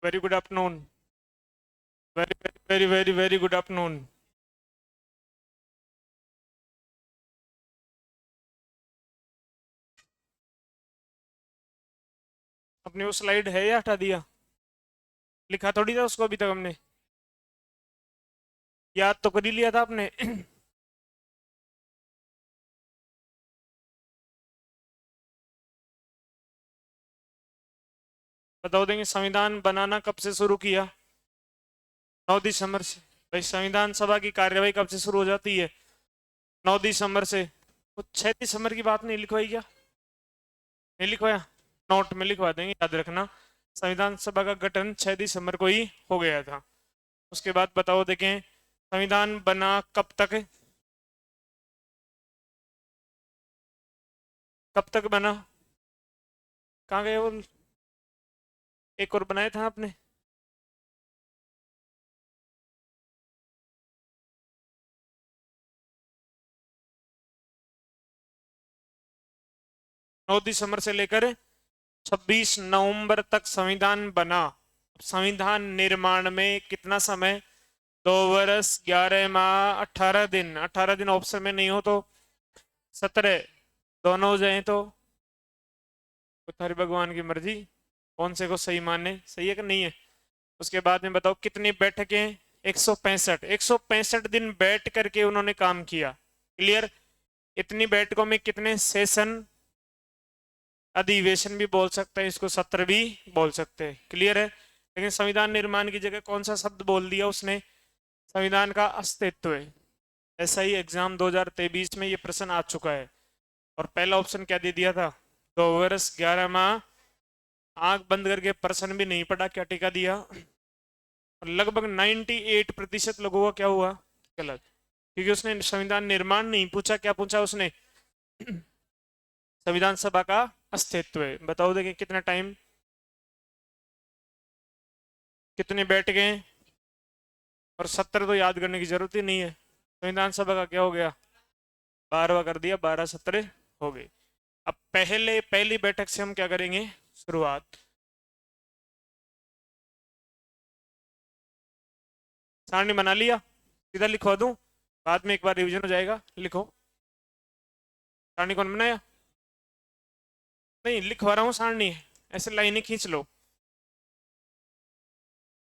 Very good afternoon. Very very very very very good afternoon. अपनी वो slide है या हटा दिया? लिखा थोड़ी था उसको अभी तक हमने। याद तो कर ही लिया था आपने। बताओ देंगे संविधान बनाना कब से शुरू किया? 9 दिसंबर से। भाई संविधान सभा की कार्यवाही कब से शुरू हो जाती है? 9 दिसंबर से। वो 6 दिसंबर की बात नहीं लिखवाई क्या? नहीं लिखवाया? नोट में लिखवा देंगे, याद रखना। संविधान सभा का गठन 6 दिसंबर को ही हो गया था। उसके बाद बताओ देखें संविधान बना कब तक? कब तक बना? कहाँ गए वो? एक और बनाया था आपने। 9 दिसंबर से लेकर 26 नवंबर तक संविधान बना। संविधान निर्माण में कितना समय? 2 वर्ष 11 माह 18 दिन। 18 दिन ऑप्शन में नहीं हो तो 17 दोनों हो जाए तो थारी भगवान की मर्जी, कौन से को सही माने, सही है कि नहीं है। उसके बाद में बताओ कितनी बैठकें? 165। 165 दिन बैठ करके उन्होंने काम किया। क्लियर? इतनी बैठकों में कितने सेशन? अधिवेशन भी बोल सकते हैं इसको, सत्र भी बोल सकते हैं। क्लियर है? लेकिन संविधान निर्माण की जगह कौन सा शब्द बोल दिया उसने? संविधान का अस्तित्व है। ऐसा ही एग्जाम 2023 में ये प्रश्न आ चुका है। और पहला ऑप्शन क्या दे दिया था? 2 वर्ष 11 माह। आंख बंद करके प्रश्न भी नहीं पढ़ा, क्या टिका दिया। और लगभग 98% लोगों का क्या हुआ? गलत। क्योंकि उसने संविधान निर्माण नहीं पूछा, क्या पूछा उसने? संविधान सभा का अस्तित्व है। बताओ देखिए कितना टाइम, कितने बैठ गए। और सत्र तो याद करने की जरूरत ही नहीं है। संविधान सभा का क्या हो गया? 12वां कर दिया, 12 सत्र हो गए। अब पहली बैठक से हम क्या करेंगे शुरुआत। सारणी बना लिया? सीधा लिखवा दूं? बाद में एक बार रिवीजन हो जाएगा, लिखो। सारणी कौन बनाया? नहीं, लिखवा रहा हूँ सारणी। ऐसे लाइनें खींच लो।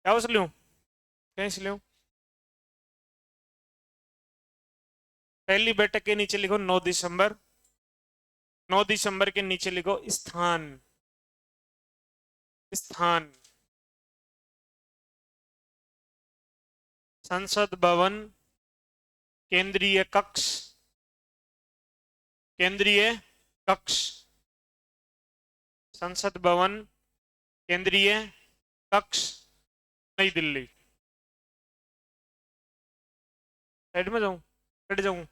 क्या उस लूं? कहीं से लूं? पहली बैठक के नीचे लिखो 9 दिसंबर। 9 दिसंबर के नीचे लिखो स्थान। स्थान संसद भवन, केंद्रीय कक्ष। केंद्रीय कक्ष, संसद भवन, केंद्रीय कक्ष, नई दिल्ली। साइड में जाऊं? हट जाऊं?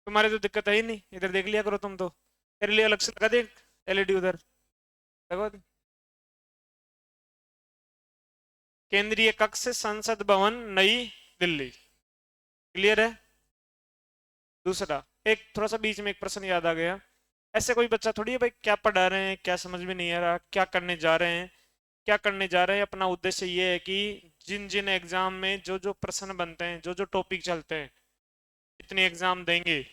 तुम्हारे तो दिक्कत है ही नहीं, इधर देख लिया करो तुम तो। तेरे लिए अलग से लगा दे एलईडी उधर, लगवा दे। केंद्रीय कक्ष संसद भवन नई दिल्ली। क्लियर है? दूसरा, एक थोड़ा सा बीच में एक प्रश्न याद आ गया। ऐसे कोई बच्चा थोड़ी है भाई, क्या पढ़ा रहे हैं क्या समझ में नहीं आ रहा, क्या करने जा रहे हैं क्या करने जा रहे हैं। अपना उद्देश्य ये है कि जिन जिन एग्जाम में जो जो प्रश्न बनते हैं, जो जो टॉपिक चलते हैं, जितने एग्जाम देंगे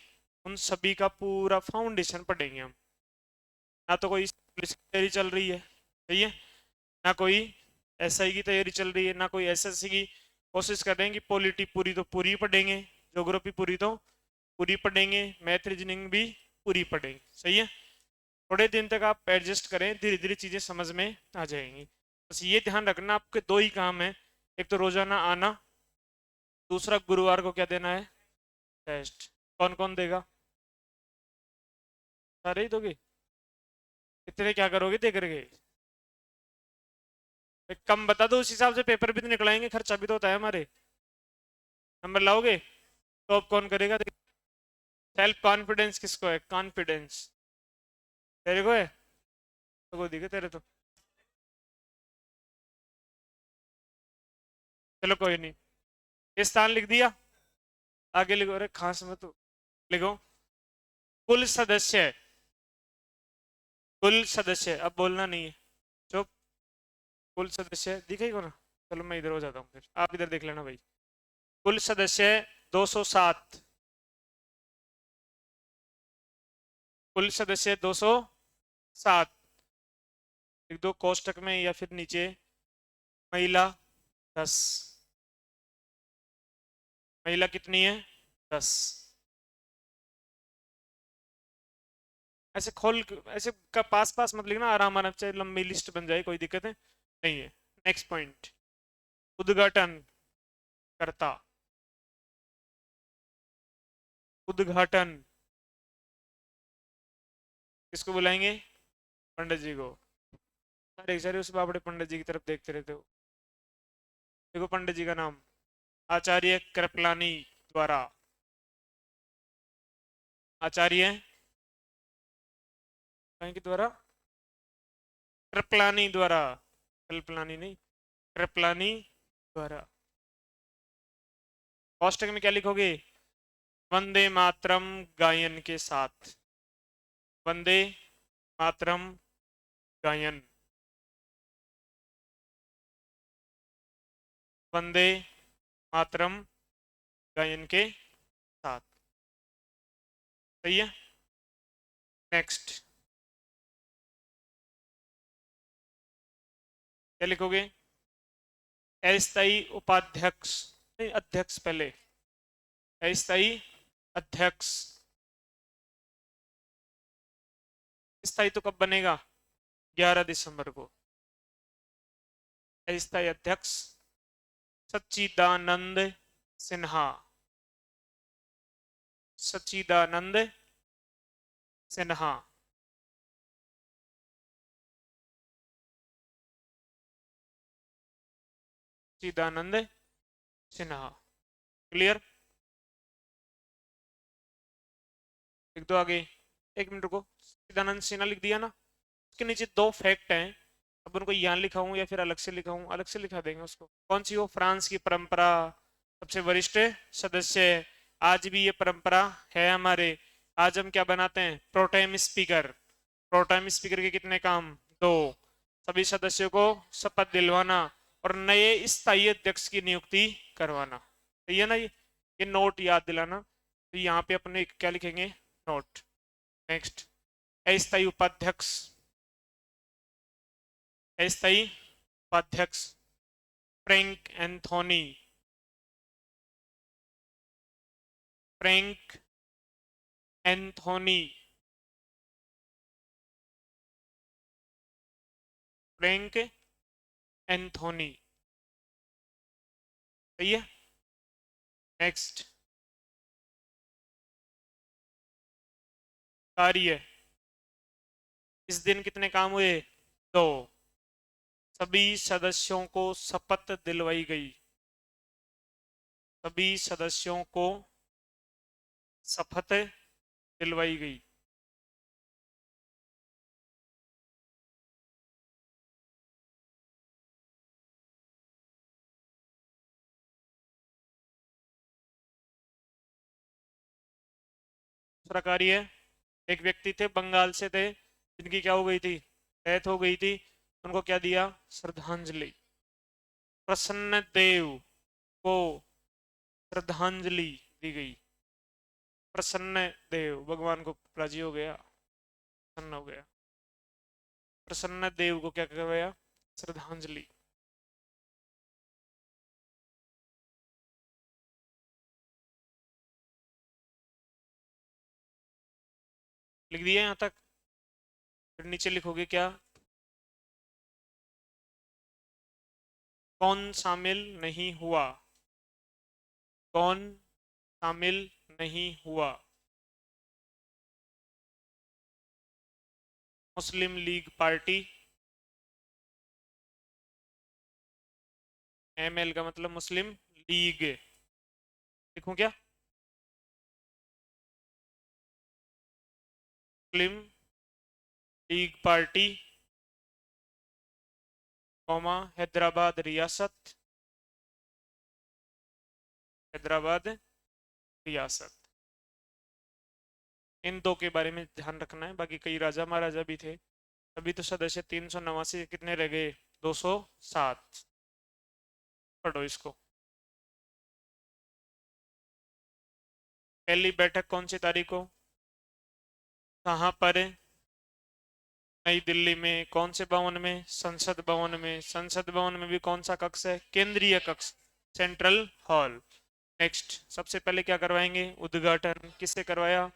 उन सभी का पूरा फाउंडेशन पढ़ेंगे हम। ना तो कोई पुलिस की तैयारी चल रही है, सही है, ना कोई एसआई की तैयारी चल रही है, ना कोई एसएससी की। कोशिश कर रहे हैं कि पॉलिटी पूरी तो पूरी पढ़ेंगे, ज्योग्राफी पूरी तो पूरी पढ़ेंगे, मैथ रीजनिंग भी पूरी पढ़ेंगे। सही है? थोड़े दिन तक आप एडजस्ट करें, धीरे धीरे चीज़ें समझ में आ जाएंगी। बस ये ध्यान रखना आपके दो ही काम है, एक तो रोजाना आना, दूसरा गुरुवार को क्या देना है? टेस्ट। कौन कौन देगा? सारे ही दोगे? कितने क्या करोगे दे करके? एक कम बता दो, उस हिसाब से पेपर भी तो निकलाएंगे, खर्चा भी तो होता है हमारे। नंबर लाओगे तो अब कौन करेगा? सेल्फ कॉन्फिडेंस किसको है? कॉन्फिडेंस तेरे को है तो को दिखे तेरे तो। चलो कोई नहीं, ये स्थान लिख दिया। आगे लिखो, अरे खास में तो लिखो कुल सदस्य। कुल सदस्य अब बोलना नहीं है। चुप। कुल सदस्य दिखेगा ना? चलो मैं इधर हो जाता हूँ, फिर आप इधर देख लेना भाई। कुल सदस्य 207। कुल सदस्य 207। लिख दो कोष्टक में या फिर नीचे। महिला 10। महिला कितनी है? 10। ऐसे खोल ऐसे का पास पास मत लिखना, आराम आराम से लंबी लिस्ट बन जाए, कोई दिक्कत है नहीं है। Next point. उद्घाटन करता। उद्घाटन किसको बुलाएंगे? पंडित जी को। अरे सर उस बाबड़े पंडित जी की तरफ देखते रहते हो। देखो पंडित जी का नाम आचार्य कृपलानी द्वारा। आचार्य कहीं के द्वारा? कृपलानी द्वारा। कल्पलानी नहीं, कृपलानी द्वारा। कोष्टक में क्या लिखोगे? वंदे मातरम गायन के साथ। वंदे मातरम गायन। वंदे मातरम गायन के साथ। सही है। नेक्स्ट क्या लिखोगे? अस्थाई उपाध्यक्ष, नहीं अध्यक्ष पहले। अस्थाई अध्यक्ष। स्थाई तो कब बनेगा? 11 दिसंबर को। अस्थाई अध्यक्ष सच्चिदानंद सिन्हा। सच्चिदानंद सिन्हा। सच्चिदानंद सिन्हा। क्लियर? लिख दो आगे। एक मिनट रुको। सच्चिदानंद सिन्हा लिख दिया ना? उसके नीचे दो फैक्ट हैं। अब उनको यहाँ लिखाऊं या फिर अलग से लिखाऊं? अलग से लिखा देंगे उसको। कौन सी? हो फ्रांस की परंपरा सबसे वरिष्ठ सदस्य। आज भी ये परंपरा है हमारे। आज हम क्या बनाते हैं? Pro tem speaker. प्रोटेम स्पीकर के कितने काम? दो। सभी सदस्यों को शपथ दिलवाना और नए स्थायी अध्यक्ष की नियुक्ति करवाना। सही है ना? ये नोट याद दिलाना। तो यहाँ पे अपने क्या लिखेंगे? नोट। नेक्स्ट। अस्थायी उपाध्यक्ष। अस्थायी उपाध्यक्ष Frank Anthony. Frank Anthony. Frank Anthony. सही है। नेक्स्ट। कार्य। इस दिन कितने काम हुए? दो। सभी सदस्यों को शपथ दिलवाई गई। सभी सदस्यों को शपथ दिलवाई गई। दूसरा कार्य। एक व्यक्ति थे, बंगाल से थे, जिनकी क्या हो गई थी? डेथ हो गई थी। उनको क्या दिया? श्रद्धांजलि। प्रसन्न देव को श्रद्धांजलि दी गई। प्रसन्न देव भगवान को राजी हो गया, प्रसन्न हो गया। प्रसन्न देव को क्या करवाया? श्रद्धांजलि। लिख दिया यहाँ तक? फिर नीचे लिखोगे क्या? कौन शामिल नहीं हुआ? कौन शामिल नहीं हुआ? मुस्लिम लीग पार्टी। एमएल का मतलब मुस्लिम लीग। लिखूं क्या? मुस्लिम लीग पार्टी कौमा हैदराबाद रियासत। हैदराबाद रियासत। इन दो के बारे में ध्यान रखना है, बाकी कई राजा महाराजा भी थे। अभी तो सदस्य 389 कितने रह गए? 207। पढ़ो इसको। पहली बैठक कौन सी तारीख को, कहाँ पर? नई दिल्ली में। कौन से भवन में? संसद भवन में। संसद भवन में भी कौन सा कक्ष है? केंद्रीय कक्ष, सेंट्रल हॉल। नेक्स्ट, सबसे पहले क्या करवाएंगे? उद्घाटन। किससे करवाया?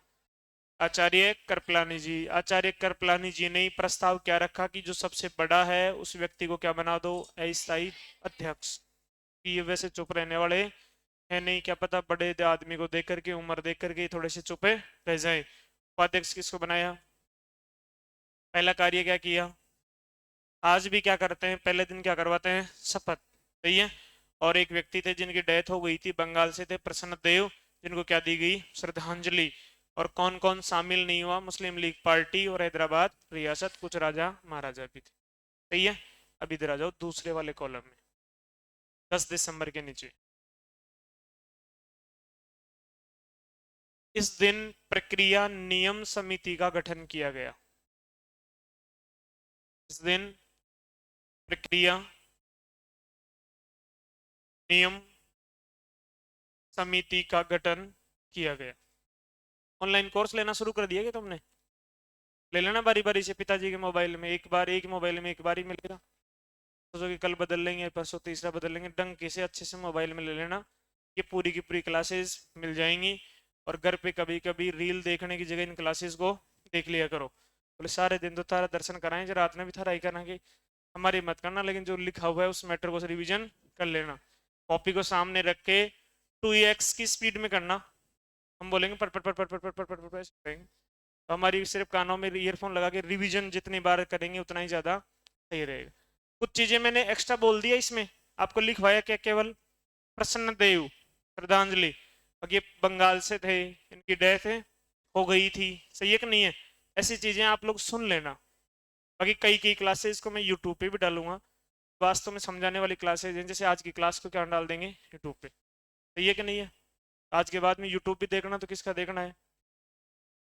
आचार्य कृपलानी जी। आचार्य कृपलानी जी ने प्रस्ताव क्या रखा कि जो सबसे बड़ा है उस व्यक्ति को क्या बना दो? अस्थायी अध्यक्ष। कि ये वैसे चुप रहने वाले है नहीं, क्या पता बड़े आदमी को देख करके, उम्र देख करके थोड़े से चुपे रह जाए। उपाध्यक्ष किसको बनाया? पहला कार्य क्या किया? आज भी क्या करते हैं, पहले दिन क्या करवाते हैं? शपथ। सही है। और एक व्यक्ति थे जिनकी डेथ हो गई थी, बंगाल से थे, प्रसन्न देव, जिनको क्या दी गई? श्रद्धांजलि। और कौन कौन शामिल नहीं हुआ? मुस्लिम लीग पार्टी और हैदराबाद रियासत, कुछ राजा महाराजा भी थे। सही है। अब इधर आ जाओ दूसरे वाले कॉलम में, 10 दिसंबर के नीचे। इस दिन प्रक्रिया नियम समिति का गठन किया गया। इस दिन प्रक्रिया नियम समिति का गठन किया गया। ऑनलाइन कोर्स लेना शुरू कर दिया क्या तुमने? ले लेना बारी बारी से, पिताजी के मोबाइल में एक बार, एक मोबाइल में एक बार ही मिलेगा। सोचो कि कल बदल लेंगे, परसों तीसरा बदल लेंगे, डंक से अच्छे से मोबाइल में ले लेना। ये पूरी की पूरी क्लासेस मिल जाएंगी। और घर पे कभी कभी रील देखने की जगह इन क्लासेस को देख लिया करो। बोले सारे दिन तो तारा दर्शन कराएं, जो रात में भी थारा ही करना कि हमारी मत करना, लेकिन जो लिखा हुआ है उस मैटर को रिविजन कर लेना। कॉपी को सामने रख के 2x की स्पीड में करना। हम बोलेंगे पट पट पट पट पट पट पट पट पट ऐसे करेंगे, तो हमारी सिर्फ कानों में ईयरफोन लगा के रिवीजन जितनी बार करेंगे उतना ही ज्यादा सही रहेगा। कुछ चीजें मैंने एक्स्ट्रा बोल दिया इसमें, आपको लिखवाया क्या? केवल प्रसन्न देव श्रद्धांजलि, और ये बंगाल से थे, इनकी डेथ हो गई थी। सही है कि नहीं है? ऐसी चीजें आप लोग सुन लेना। बाकी कई कई क्लासेस को मैं यूट्यूब पे भी डालूंगा, वास्तव में समझाने वाली क्लासेज हैं, जैसे आज की क्लास को क्या डाल देंगे यूट्यूब पे। सही है कि नहीं है? आज के बाद में यूट्यूब भी देखना, तो किसका देखना है?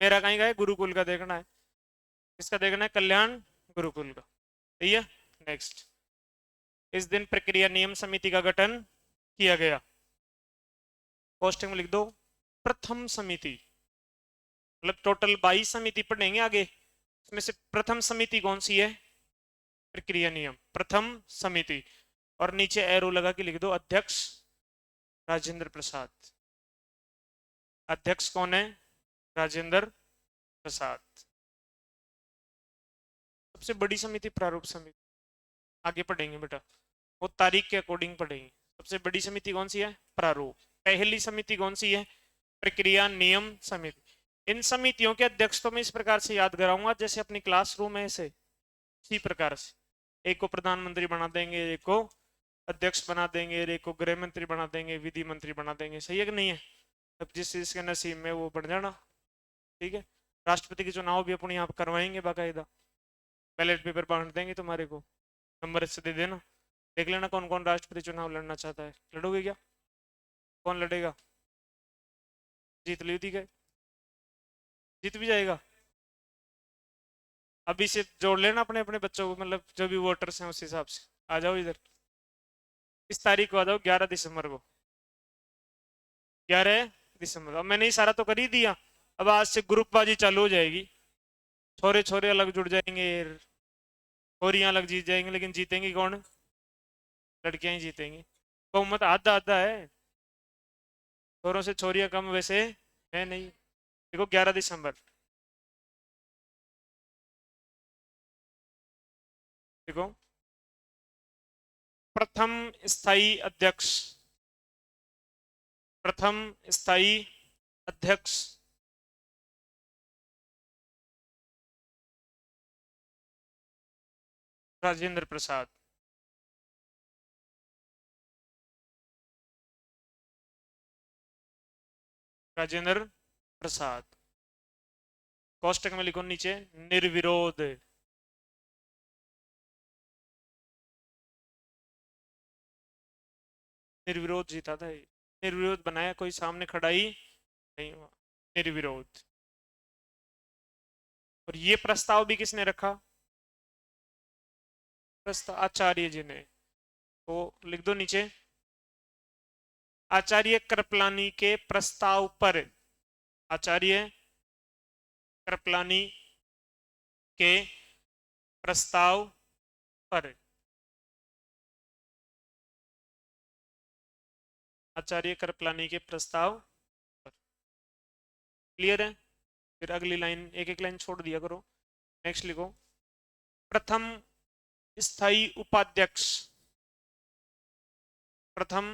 मेरा कहीं का है, गुरुकुल का देखना है। किसका देखना है? कल्याण गुरुकुल का। सही है। नेक्स्ट, इस दिन प्रक्रिया नियम समिति का गठन किया गया। पोस्टिंग में लिख दो प्रथम समिति। मतलब टोटल 22 समिति पढ़ेंगे आगे, इसमें से प्रथम समिति कौन सी है? प्रक्रिया नियम प्रथम समिति। और नीचे एरो लगा के लिख दो अध्यक्ष राजेंद्र प्रसाद। अध्यक्ष कौन है? राजेंद्र प्रसाद। सबसे बड़ी समिति प्रारूप समिति, आगे पढ़ेंगे बेटा, वो तारीख के अकॉर्डिंग पढ़ेंगे। सबसे बड़ी समिति कौन सी है? प्रारूप। पहली समिति कौन सी है? प्रक्रिया नियम समिति। इन समितियों के अध्यक्ष तो मैं इस प्रकार से याद कराऊंगा जैसे अपनी क्लासरूम है ऐसे, इसी प्रकार से। एक को प्रधानमंत्री बना देंगे, एक को अध्यक्ष बना देंगे, एक को गृह मंत्री बना देंगे, विधि मंत्री बना देंगे। सही है कि नहीं है? अब जिस चीज के नसीब में वो बन जाना। ठीक है। राष्ट्रपति के चुनाव भी अपने यहाँ करवाएंगे बाकायदा, बैलेट पेपर बांट देंगे तुम्हारे को, नंबर से दे देना, देख लेना कौन कौन राष्ट्रपति चुनाव लड़ना चाहता है। लड़ोगे क्या? कौन लड़ेगा? जीत ली थी, जीत भी जाएगा। अभी से जोड़ लेना अपने अपने बच्चों को, मतलब जो भी वोटर्स हैं उस हिसाब से आ जाओ इधर। इस तारीख को आ जाओ, 11 दिसंबर को। 11 दिसंबर। अब मैंने ये सारा तो कर ही दिया, अब आज से ग्रुपबाजी चालू हो जाएगी। छोरे छोरे अलग जुड़ जाएंगे, छोरियां अलग जीत जाएंगे, लेकिन जीतेंगी कौन? लड़कियां ही जीतेंगी। बहुमत आधा आधा है, छोरों से छोरियां कम वैसे है नहीं। देखो 11 दिसंबर, देखो प्रथम स्थायी अध्यक्ष, प्रथम स्थायी अध्यक्ष राजेंद्र प्रसाद। राजेंद्र प्रसाद। कोष्टक में लिखो नीचे निर्विरोध। निर्विरोध जीता था ये। निर्विरोध बनाया, कोई सामने खड़ा ही नहीं हुआ। निर्विरोध। और ये प्रस्ताव भी किसने रखा? प्रस्ताव आचार्य जी ने, तो लिख दो नीचे, आचार्य कृपलानी के प्रस्ताव पर, आचार्य कृपलानी के प्रस्ताव पर, आचार्य कृपलानी के प्रस्ताव पर। क्लियर है? फिर अगली लाइन, एक एक लाइन छोड़ दिया करो। नेक्स्ट लिखो, प्रथम स्थायी उपाध्यक्ष, प्रथम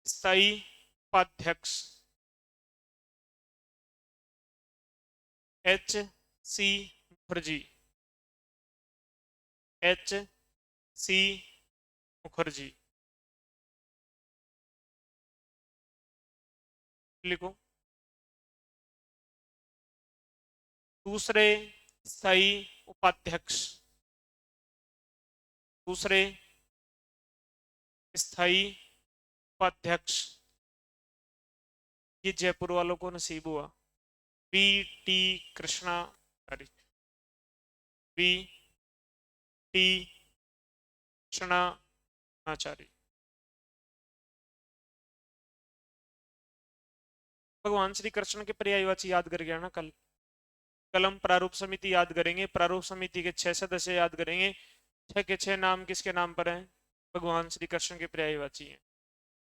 स्थायी उपाध्यक्ष H C Mukherjee, H C Mukherjee लिखो। दूसरे स्थायी उपाध्यक्ष, दूसरे स्थायी उपाध्यक्ष, ये जयपुर वालों को नसीब हुआ, B T Krishna, B T Krishna Acharya. भगवान श्री कृष्ण के पर्यायवाची याद कर गया ना कल। कलम प्रारूप समिति याद करेंगे, प्रारूप समिति के 6 सदस्य याद करेंगे, 6 के 6 नाम किसके नाम पर हैं? भगवान श्री कृष्ण के पर्यायवाची हैं।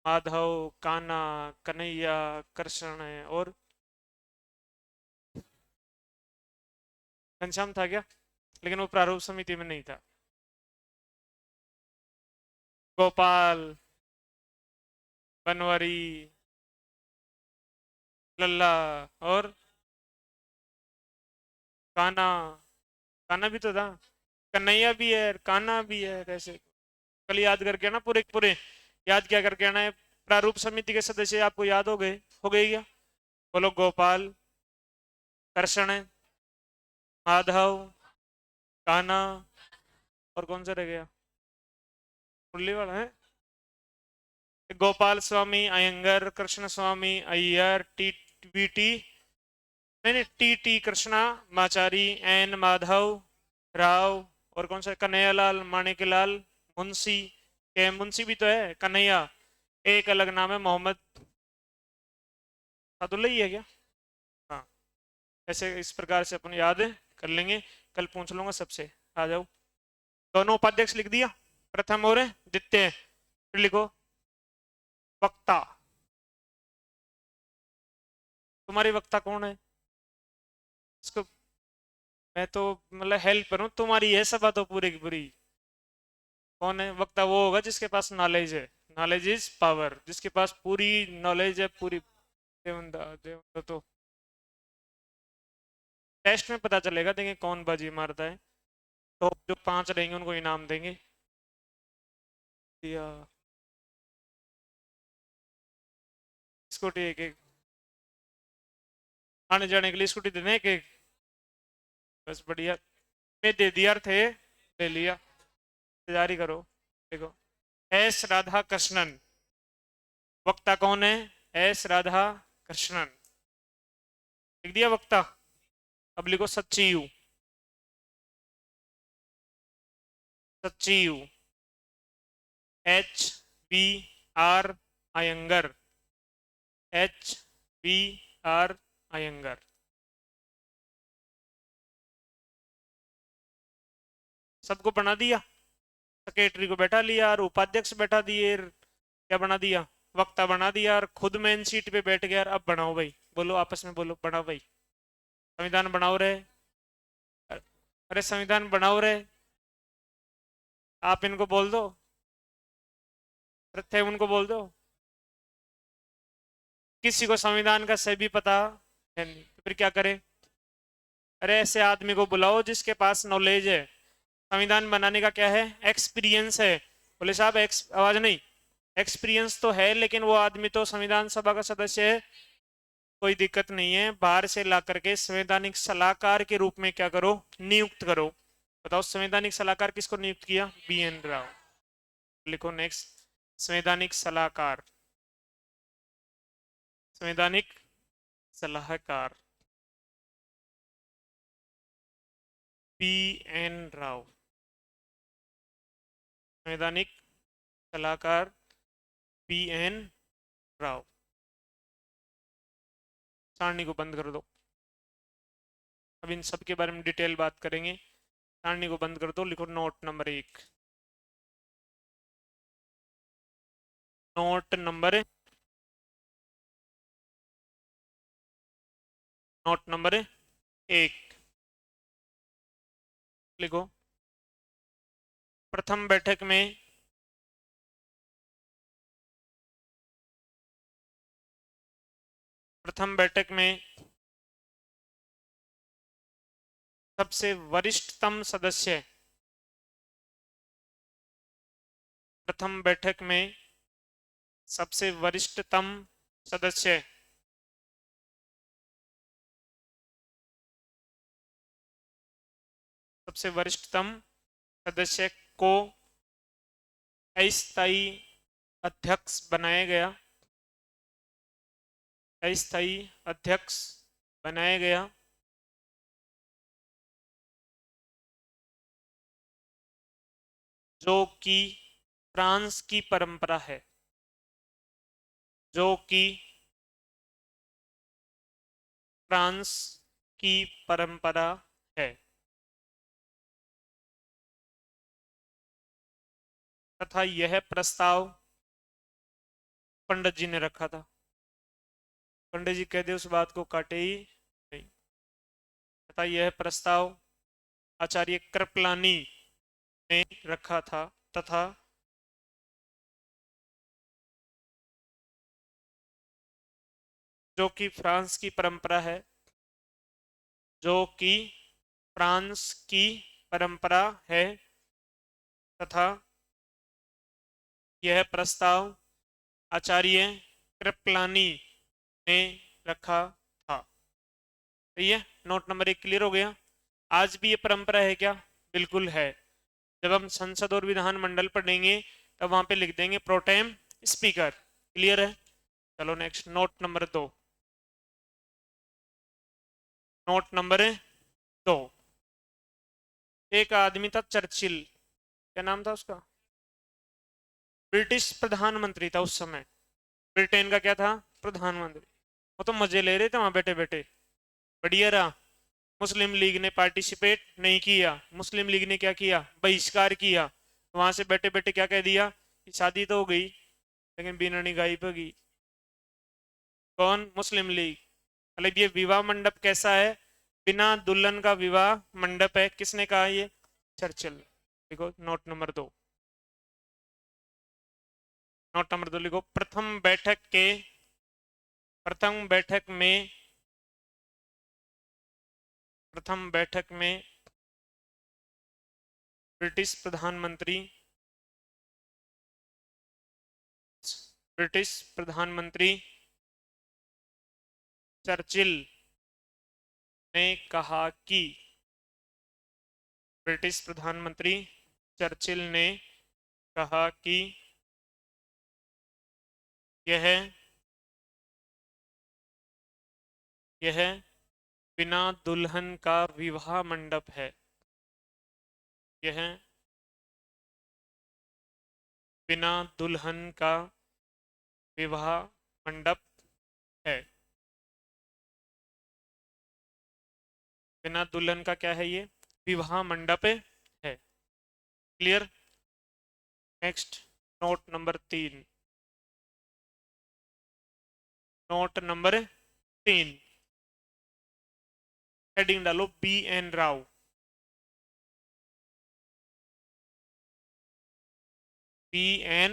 माधव, कान्हा, कन्हैया, कृष्ण है, और घनश्याम था क्या? लेकिन वो प्रारूप समिति में नहीं था। गोपाल, बनवारी, लल्ला, और कान्हा, कान्हा भी तो था, कन्हैया भी है, कान्हा भी है, ऐसे कल याद करके ना, पूरे पूरे याद क्या करके आना है। प्रारूप समिति के सदस्य आपको याद हो गए क्या? बोलो, गोपाल, कृष्ण, माधव, कान्हा, और कौन सा रह गया? मुरली वाला है, Gopalaswami Ayyangar, Krishnaswami Ayyar, T T, नहीं नहीं, T T Krishnamachari, N Madhava Rao, और कौन सा? कन्हैयालाल, माणिकलाल, मुंशी, के मुंशी भी तो है, कन्हैया एक अलग नाम है, मोहम्मद सादुल्ला ही है क्या? हाँ, ऐसे इस प्रकार से अपन याद कर लेंगे, कल पूछ लूंगा सबसे। आ जाओ, दोनों उपाध्यक्ष लिख दिया, प्रथम और द्वितीय। फिर लिखो, वक्ता, तुम्हारी वक्ता कौन है? इसको मैं तो मतलब हेल्प करूं, तुम्हारी है सभा तो पूरी की पूरी। कौन है वक्ता? वो होगा जिसके पास नॉलेज है, नॉलेज इज पावर, जिसके पास पूरी नॉलेज है, पूरी। देवंदा, देवंदा तो टेस्ट में पता चलेगा, देंगे कौन बाजी मारता है। तो जो 5 रहेंगे उनको इनाम देंगे। या स्कूटी एक एक, आने जाने के लिए स्कूटी देने एक एक, बस बढ़िया। मैं दे दिया थे, ले लिया, तैयारी करो। देखो, एस राधा कृष्णन, वक्ता कौन है? एस राधा कृष्णन, लिख दिया वक्ता। अब लिखो सचिव, सचिव H B R Iyengar, H B R Iyengar. सबको बना दिया, सेक्रेटरी को बैठा लिया और उपाध्यक्ष बैठा दिए, क्या बना दिया? वक्ता बना दिया, और खुद मेन सीट पे बैठ गया। अब बनाओ भाई, बोलो आपस में, बोलो बनाओ भाई, संविधान बनाओ रहे। अरे संविधान बनाओ रहे, आप इनको बोल दो, थे उनको बोल दो। किसी को संविधान का सही भी पता है नहीं, तो फिर क्या करे? अरे ऐसे आदमी को बुलाओ जिसके पास नॉलेज है, संविधान बनाने का क्या है? एक्सपीरियंस है। बोले साहब आवाज नहीं, एक्सपीरियंस तो है, लेकिन वो आदमी तो संविधान सभा का सदस्य है। कोई दिक्कत नहीं है, बाहर से ला करके संवैधानिक सलाहकार के रूप में क्या करो? नियुक्त करो। बताओ, संवैधानिक सलाहकार किसको नियुक्त किया? B N Rau. लिखो नेक्स्ट, संवैधानिक सलाहकार, संवैधानिक सलाहकार बी एन राव। संवैधानिक सलाहकार PN राव। सारणी को बंद कर दो। अब इन सब के बारे में डिटेल बात करेंगे। सारणी को बंद कर दो, लिखो note number 1। Note number note number 1 लिखो। प्रथम बैठक में सबसे वरिष्ठतम सदस्य, प्रथम बैठक में सबसे वरिष्ठतम सदस्य सबसे वरिष्ठतम सदस्य को अस्थायी अध्यक्ष बनाया गया। अस्थायी अध्यक्ष बनाया गया। जो कि फ्रांस की परंपरा है। जो कि फ्रांस की परंपरा है। तथा यह प्रस्ताव पंडित जी ने रखा था। पंडित जी कहते उस बात को काटे ही नहीं। तथा यह प्रस्ताव आचार्य कृपलानी ने रखा था। तथा जो कि फ्रांस की परंपरा है। जो कि फ्रांस की परंपरा है। तथा यह प्रस्ताव आचार्य कृपलानी ने रखा था। सही है। नोट नंबर 1 क्लियर हो गया। आज भी ये परंपरा है क्या? बिल्कुल है। जब हम संसद और विधानमंडल पढ़ेंगे तब वहां पे लिख देंगे प्रोटेम स्पीकर। क्लियर है। चलो next, note number 2। Note number 2। एक आदमी था चर्चिल, क्या नाम था उसका? ब्रिटिश प्रधानमंत्री था उस समय। ब्रिटेन का क्या था? प्रधानमंत्री। वो तो मजे ले रहे थे वहां बैठे बैठे, बढ़िया रहा। मुस्लिम लीग ने पार्टिसिपेट नहीं किया। मुस्लिम लीग ने क्या किया? बहिष्कार किया। वहां से बैठे बैठे क्या कह दिया कि शादी तो हो गई लेकिन बिना निगाही पे की। कौन? मुस्लिम लीग। मतलब ये विवाह मंडप कैसा है? बिना दुल्हन का विवाह मंडप है। किसने कहा ये? चर्चिल। देखो नोट नंबर 2। नोट नंबर 2 लिखो। प्रथम बैठक में ब्रिटिश प्रधानमंत्री चर्चिल ने कहा कि ब्रिटिश प्रधानमंत्री चर्चिल ने कहा कि यह यह बिना दुल्हन का विवाह मंडप है। यह बिना दुल्हन का विवाह मंडप है। बिना दुल्हन का क्या है? ये विवाह मंडप है। Clear. Next, note number 3। Note number 3 heading डालो BN राव। BN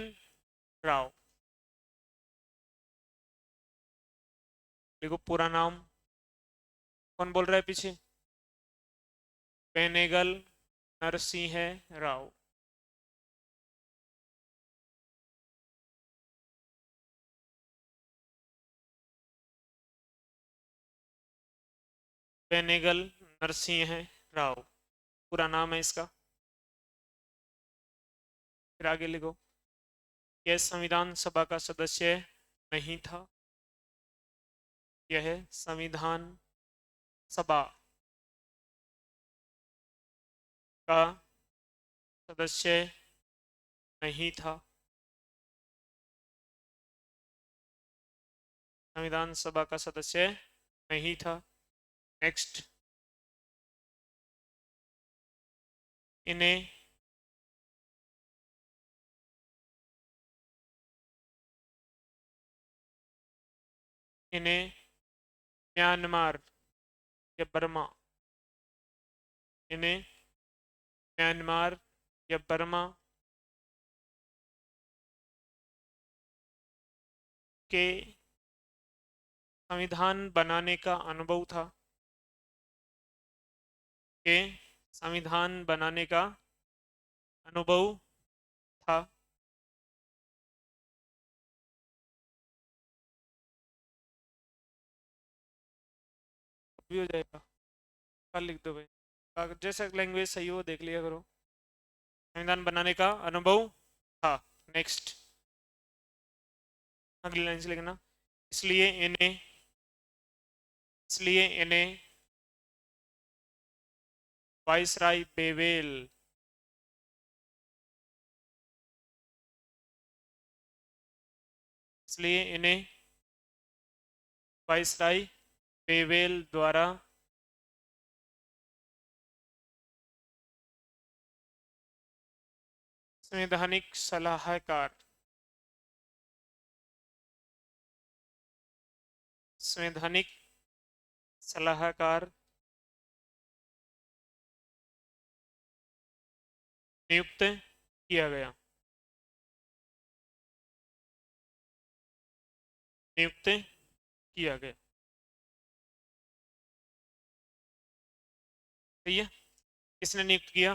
राव देखो पूरा नाम। कौन बोल रहा है पीछे? बेनेगल नरसिंह राव। बेनेगल नरसिंह राव पूरा नाम है इसका। फिर आगे लिखो। यह संविधान सभा का सदस्य नहीं था। यह संविधान सभा का सदस्य नहीं था। संविधान सभा का सदस्य नहीं था। नेक्स्ट, इन्हें इन्हें म्यांमार या बर्मा, इन्हें म्यांमार या बर्मा के संविधान बनाने का अनुभव था, के संविधान बनाने का अनुभव था। भी हो जाएगा, कल लिख दो भाई, जैसा लैंग्वेज सही हो देख लिया करो। संविधान बनाने का अनुभव था। नेक्स्ट, अगली लाइन से लिखना, इसलिए इन्हें इसलिए इन्हें वाइसराय बेवेल इसलिए इन्हें वाइसराय बेवेल द्वारा संवैधानिक सलाहकार संवैधानिक सलाहकार नियुक्त किया गया। नियुक्त किया गया। सही है। किसने नियुक्त किया?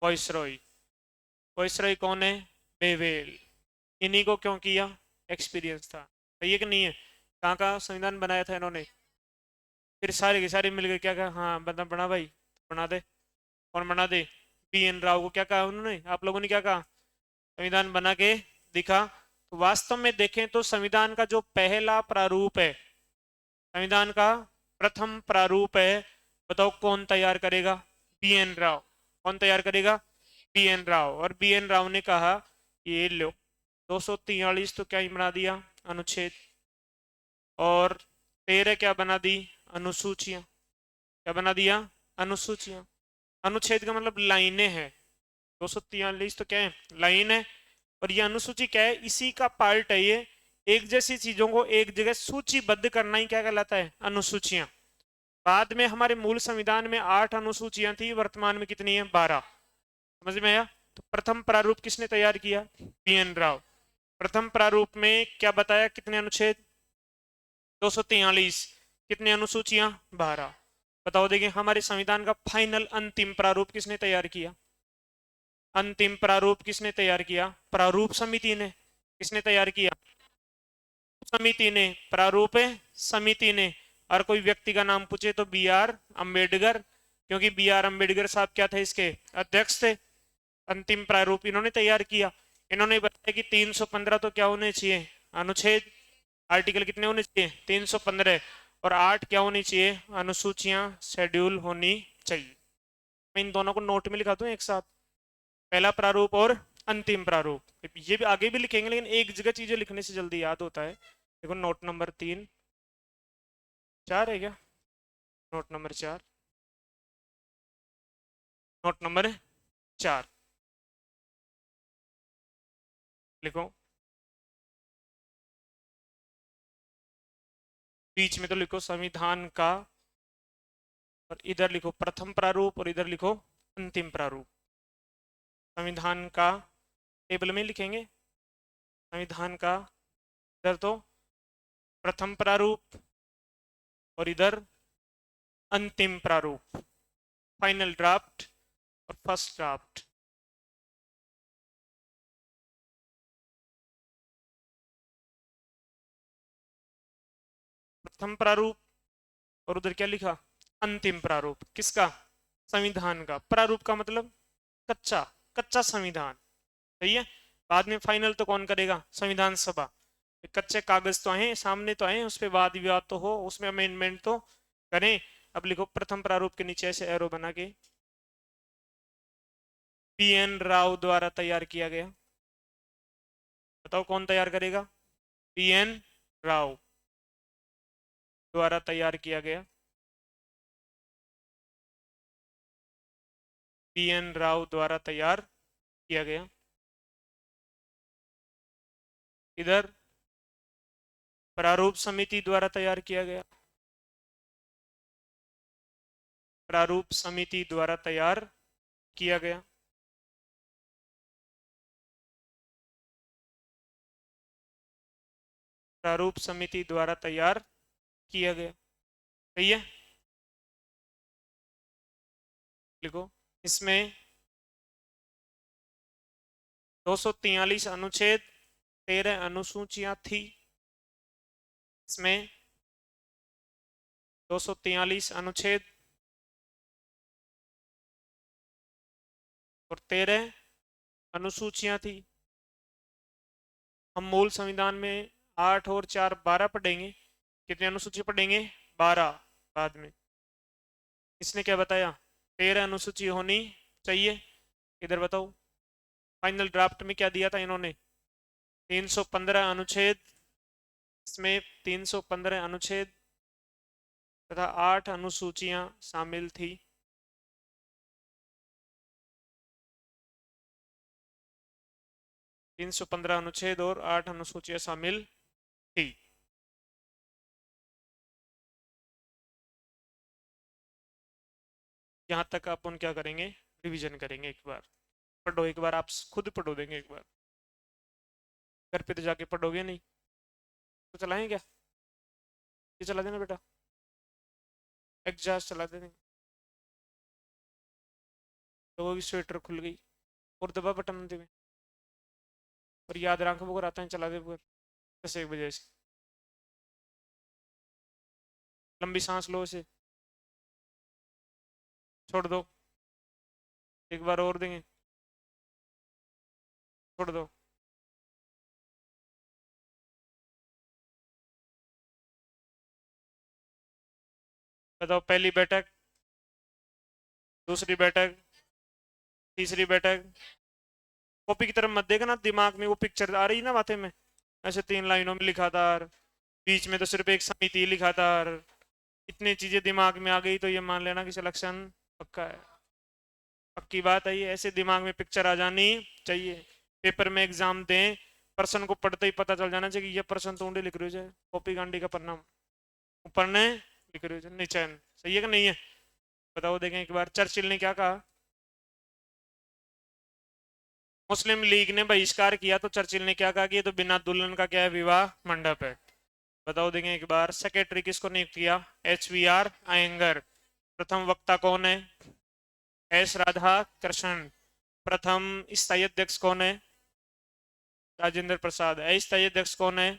वाइसरॉय। वाइसरॉय कौन है? बेवेल। इन्हीं को क्यों किया? एक्सपीरियंस था। सही है कि नहीं है? कहाँ का संविधान बनाया था इन्होंने? फिर सारे के सारे मिल गए, क्या कहा? हाँ बना बना भाई, बना दे। कौन बना दे? BN राव को क्या कहा उन्होंने? आप लोगों ने क्या कहा? संविधान बना के दिखा। तो वास्तव में देखें तो संविधान का जो पहला प्रारूप है, संविधान का प्रथम प्रारूप है, बताओ कौन तैयार करेगा? BN राव। कौन तैयार करेगा? BN राव। और BN राव ने कहा ये लो 243 तो क्या ही बना दिया? अनुच्छेद। और 13 क्या बना दी? अनुसूचियां। क्या बना दिया? अनुसूचियां। अनुच्छेद का मतलब लाइनें हैं। 243 तो क्या है? लाइन है। और ये अनुसूची क्या है? इसी का पार्ट है ये। एक जैसी चीजों को एक जगह सूचीबद्ध करना ही क्या कहलाता है? अनुसूचियां। बाद में हमारे मूल संविधान में 8 अनुसूचियां थी, वर्तमान में कितनी है? 12। समझ में आया? तो प्रथम प्रारूप किसने तैयार किया? BN राव। प्रथम प्रारूप में क्या बताया? कितने अनुच्छेद? 243। कितने अनुसूचियां? 12। बताओ देखिए, हमारे संविधान का फाइनल अंतिम प्रारूप किसने तैयार किया? अंतिम प्रारूप किसने तैयार किया? प्रारूप समिति ने। किसने तैयार किया? समिति ने। प्रारूप समिति ने। और कोई व्यक्ति का नाम पूछे तो BR अम्बेडकर, क्योंकि BR अम्बेडकर साहब क्या थे? इसके अध्यक्ष थे। अंतिम प्रारूप इन्होंने तैयार किया। इन्होंने बताया कि 315 तो क्या होने चाहिए? अनुच्छेद। आर्टिकल कितने होने चाहिए? 315। और 8 क्या होनी चाहिए? अनुसूचियां, शेड्यूल होनी चाहिए। मैं इन दोनों को नोट में लिखा दूं एक साथ, पहला प्रारूप और अंतिम प्रारूप। ये भी आगे भी लिखेंगे, लेकिन एक जगह चीजें लिखने से जल्दी याद होता है। देखो नोट नंबर 3 4 है क्या? नोट नंबर 4, नोट नंबर 4 लिखो। बीच में तो लिखो संविधान का, और इधर लिखो प्रथम प्रारूप, और इधर लिखो अंतिम प्रारूप। संविधान का टेबल में लिखेंगे। संविधान का इधर तो प्रथम प्रारूप, और इधर अंतिम प्रारूप, फाइनल ड्राफ्ट और फर्स्ट ड्राफ्ट। प्रथम प्रारूप, और उधर क्या लिखा? अंतिम प्रारूप। किसका? संविधान का। प्रारूप का मतलब कच्चा, कच्चा संविधान। सही है। बाद में फाइनल तो कौन करेगा? संविधान सभा। कच्चे कागज तो आए सामने, तो आए, उस पर वाद विवाद तो हो, उसमें अमेंडमेंट तो करें। अब लिखो प्रथम प्रारूप के नीचे ऐसे एरो बना के BN राव द्वारा तैयार किया गया। बताओ कौन तैयार करेगा? पीएन राव द्वारा तैयार किया गया। पीएन राव द्वारा तैयार किया गया। इधर प्रारूप समिति द्वारा तैयार किया गया। प्रारूप समिति द्वारा तैयार किया गया। प्रारूप समिति द्वारा तैयार किया गया। सही है, लिखो। इसमें 243 अनुच्छेद, 13 अनुसूचियां थी। इसमें 243 अनुच्छेद और 13 अनुसूचियां थी। हम मूल संविधान में 8 और 4 12 पढ़ेंगे। कितने अनुसूची पढ़ेंगे? 12 बाद में। इसने क्या बताया? 13 अनुसूची होनी चाहिए। इधर बताओ फाइनल ड्राफ्ट में क्या दिया था इन्होंने? 315 अनुच्छेद। इसमें 315 अनुच्छेद तथा 8 अनुसूचियां शामिल थी। तीन सौ 15 अनुच्छेद और 8 अनुसूचियां शामिल थी। यहाँ तक अपन क्या करेंगे? रिवीजन करेंगे एक बार। पढ़ो एक बार, आप खुद पढ़ो देंगे एक बार। घर पे तो जाके पढ़ोगे नहीं, तो चलाएं क्या? ये चला देना बेटा, एग्जास्ट चला देंगे। लोगों की स्वेटर खुल गई और दबा बटन दे और याद रख वो आता है चला दे पर 10 1 बजे से। लंबी सांस लो, इसे छोड़ दो, एक बार और देंगे, छोड़ दो। बताओ पहली बैठक, दूसरी बैठक, तीसरी बैठक। कॉपी की तरफ मत देखना, दिमाग में वो पिक्चर आ रही ना माथे में, ऐसे 3 लाइनों में लिखा था, बीच में तो सिर्फ एक समिति लिखा था। इतनी चीजें दिमाग में आ गई तो ये मान लेना कि सिलेक्शन पक्का है। पक्की बात है, ये ऐसे दिमाग में पिक्चर आ जानी चाहिए। पेपर में एग्जाम दें, पर्सन को पढ़ते ही पता चल जाना चाहिए कि ये पर्सन तो ऊँडे लिख रहे हो, कॉपी गांडी का पन्ना ऊपर ने लिख रहे हो नीचे। सही है कि नहीं है? बताओ देखें एक बार, चर्चिल ने क्या कहा? मुस्लिम लीग ने बहिष्कार किया तो चर्चिल ने क्या कहा कि ये तो बिना दुल्हन का क्या है, विवाह मंडप है। बताओ देखें एक बार, सेक्रेटरी किसको नियुक्त किया? HVR अयंगर। प्रथम वक्ता कौन है? S राधा कृष्णन। प्रथम स्थायी अध्यक्ष कौन है? राजेंद्र प्रसाद। अस्थायी अध्यक्ष कौन है?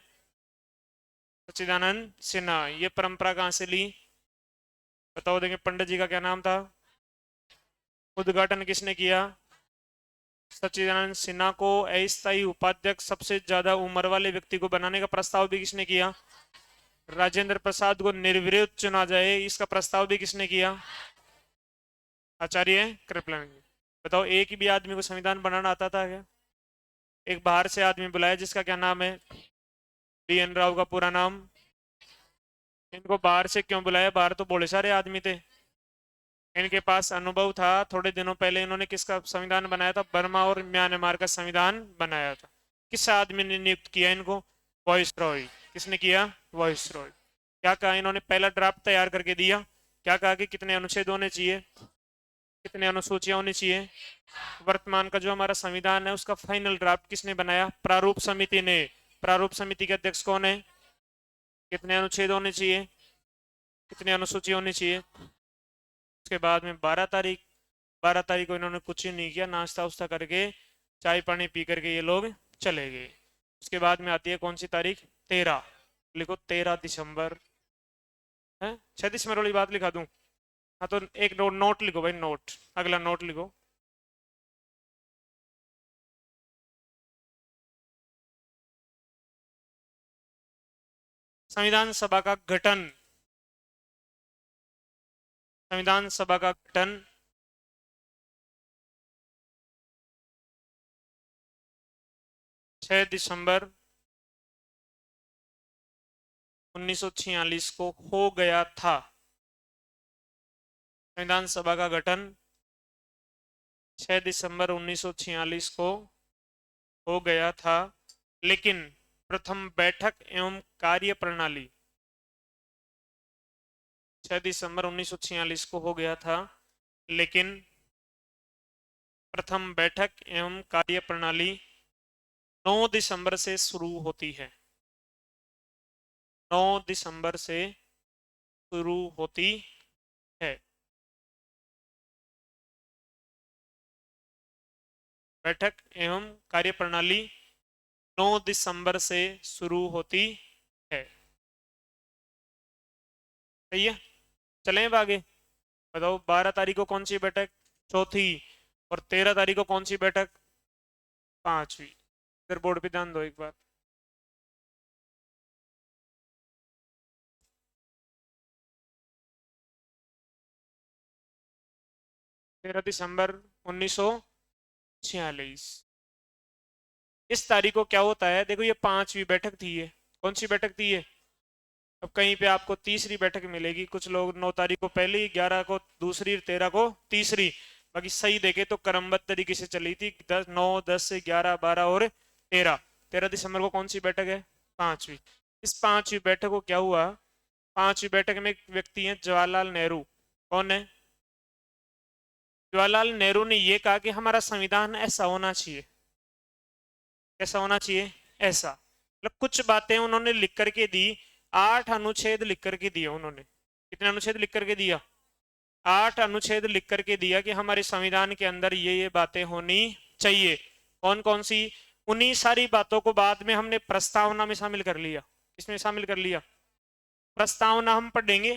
सच्चिदानंद सिन्हा। ये परंपरा कहां से ली? बताओ देंगे। पंडित जी का क्या नाम था? उद्घाटन किसने किया? सच्चिदानंद सिन्हा को अस्थायी उपाध्यक्ष, सबसे ज्यादा उम्र वाले व्यक्ति को बनाने का प्रस्ताव भी किसने किया? राजेंद्र प्रसाद को निर्विरोध चुना जाए, इसका प्रस्ताव भी किसने किया? आचार्य कृपलानी। बताओ एक भी आदमी को संविधान बनाना आता था क्या? एक बाहर से आदमी बुलाया जिसका क्या नाम है? BN राव का पूरा नाम। इनको बाहर से क्यों बुलाया? बाहर तो बड़े सारे आदमी थे, इनके पास अनुभव था। थोड़े दिनों पहले इन्होंने किसका संविधान बनाया था? बर्मा और म्यांमार का संविधान बनाया था। किस आदमी ने नियुक्त किया इनको? वॉइस रॉय। किसने किया? वॉइस रॉय। क्या कहा इन्होंने? पहला ड्राफ्ट तैयार करके दिया। क्या कहा कि कितने अनुच्छेद होने चाहिए, कितने अनुसूचियां होनी चाहिए। वर्तमान का जो हमारा संविधान है उसका फाइनल ड्राफ्ट किसने बनाया? प्रारूप समिति ने। प्रारूप समिति के अध्यक्ष कौन है? कितने अनुच्छेद होने चाहिए, कितनी अनुसूची होनी चाहिए। उसके बाद में 12 तारीख को इन्होंने कुछ ही नहीं किया, नाश्ता उस्ता करके चाय पानी पी करके ये लोग चले गए। उसके बाद में आती है कौन सी तारीख? 13। लिखो 13 दिसंबर है। 6 दिसंबर वाली बात लिखा दूं? हाँ तो एक नोट लिखो भाई, नोट, अगला नोट लिखो। संविधान सभा का गठन। संविधान सभा का गठन 6 दिसंबर 1946 को हो गया था। संविधान सभा का गठन 6 दिसंबर 1946 को हो गया था, लेकिन प्रथम बैठक एवं कार्य प्रणाली 6 दिसंबर 1946 को हो गया था, लेकिन प्रथम बैठक एवं कार्य प्रणाली 9 दिसंबर से शुरू होती है। 9 दिसंबर से शुरू होती है। बैठक एवं कार्यप्रणाली 9 दिसंबर से शुरू होती है। सही है, चलें अब आगे। बताओ 12 तारीख को कौन सी बैठक? चौथी। और 13 तारीख को कौन सी बैठक? पांचवी। इधर बोर्ड पे ध्यान दो एक बार। 13 दिसंबर 1946। इस तारीख को क्या होता है? देखो ये पांचवी बैठक थी, ये कौन सी बैठक थी ये? अब कहीं पे आपको तीसरी बैठक मिलेगी, कुछ लोग 9 तारीख को पहली, 11 को दूसरी, 13 को तीसरी। बाकी सही देखे तो क्रमबद्ध तरीके से चली थी, 10, 9, 10 से 11, 12 और 13। 13 दिसंबर को कौन सी बैठक है? पांचवी। इस पांचवी बैठक को क्या हुआ? पांचवी बैठक में एक व्यक्ति है जवाहरलाल नेहरू। कौन है? जवाहरलाल नेहरू ने यह कहा कि हमारा संविधान ऐसा होना चाहिए। कैसा होना चाहिए? ऐसा। मतलब कुछ बातें उन्होंने लिख करके दी। 8 अनुच्छेद लिख करके दिए उन्होंने। कितने अनुच्छेद लिख करके दिया? 8 अनुच्छेद लिख करके दिया कि हमारे संविधान के अंदर ये बातें होनी चाहिए। कौन कौन सी? उन्हीं सारी बातों को बाद में हमने प्रस्तावना में शामिल कर लिया। किसमें शामिल कर लिया? प्रस्तावना हम पढ़ेंगे।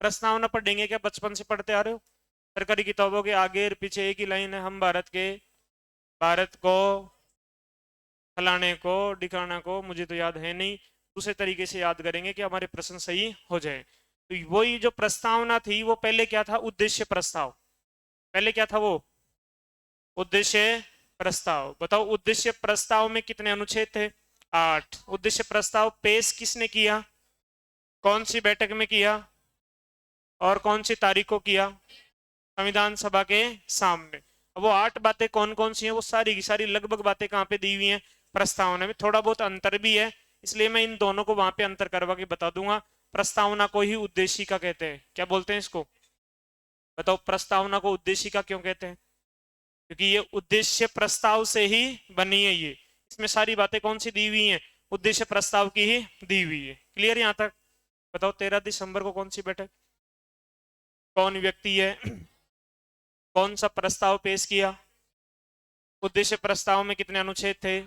प्रस्तावना पढ़ेंगे क्या? बचपन से पढ़ते आ रहे हो। सरकारी किताबों के आगे और पीछे एक ही लाइन है, हम भारत को फलाने को डिकाना को, मुझे तो याद है नहीं, दूसरे तरीके से याद करेंगे कि हमारे प्रश्न सही हो जाए। तो वही जो प्रस्तावना थी वो पहले क्या था? उद्देश्य प्रस्ताव। पहले क्या था वो? उद्देश्य प्रस्ताव। बताओ उद्देश्य प्रस्ताव में कितने अनुच्छेद थे? 8। उद्देश्य प्रस्ताव पेश किसने किया? कौन सी बैठक में किया? और कौन सी तारीख को किया? संविधान सभा के सामने। अब वो 8 बातें कौन कौन सी हैं? वो सारी की सारी लगभग बातें कहाँ पे दी हुई हैं? प्रस्तावना में। थोड़ा बहुत अंतर भी है, इसलिए मैं इन दोनों को वहां पे अंतर करवा के बता दूंगा। प्रस्तावना को ही उद्देशिका कहते हैं। क्या बोलते हैं इसको? बताओ प्रस्तावना को उद्देशिका क्यों कहते हैं? क्योंकि ये उद्देश्य प्रस्ताव से ही बनी है। ये इसमें सारी बातें कौन सी दी हुई हैं? उद्देश्य प्रस्ताव की ही दी हुई है। क्लियर यहां तक? बताओ 13 दिसंबर को कौन सी बैठक? कौन व्यक्ति है? कौन सा प्रस्ताव पेश किया? उद्देश्य प्रस्ताव में कितने अनुच्छेद थे?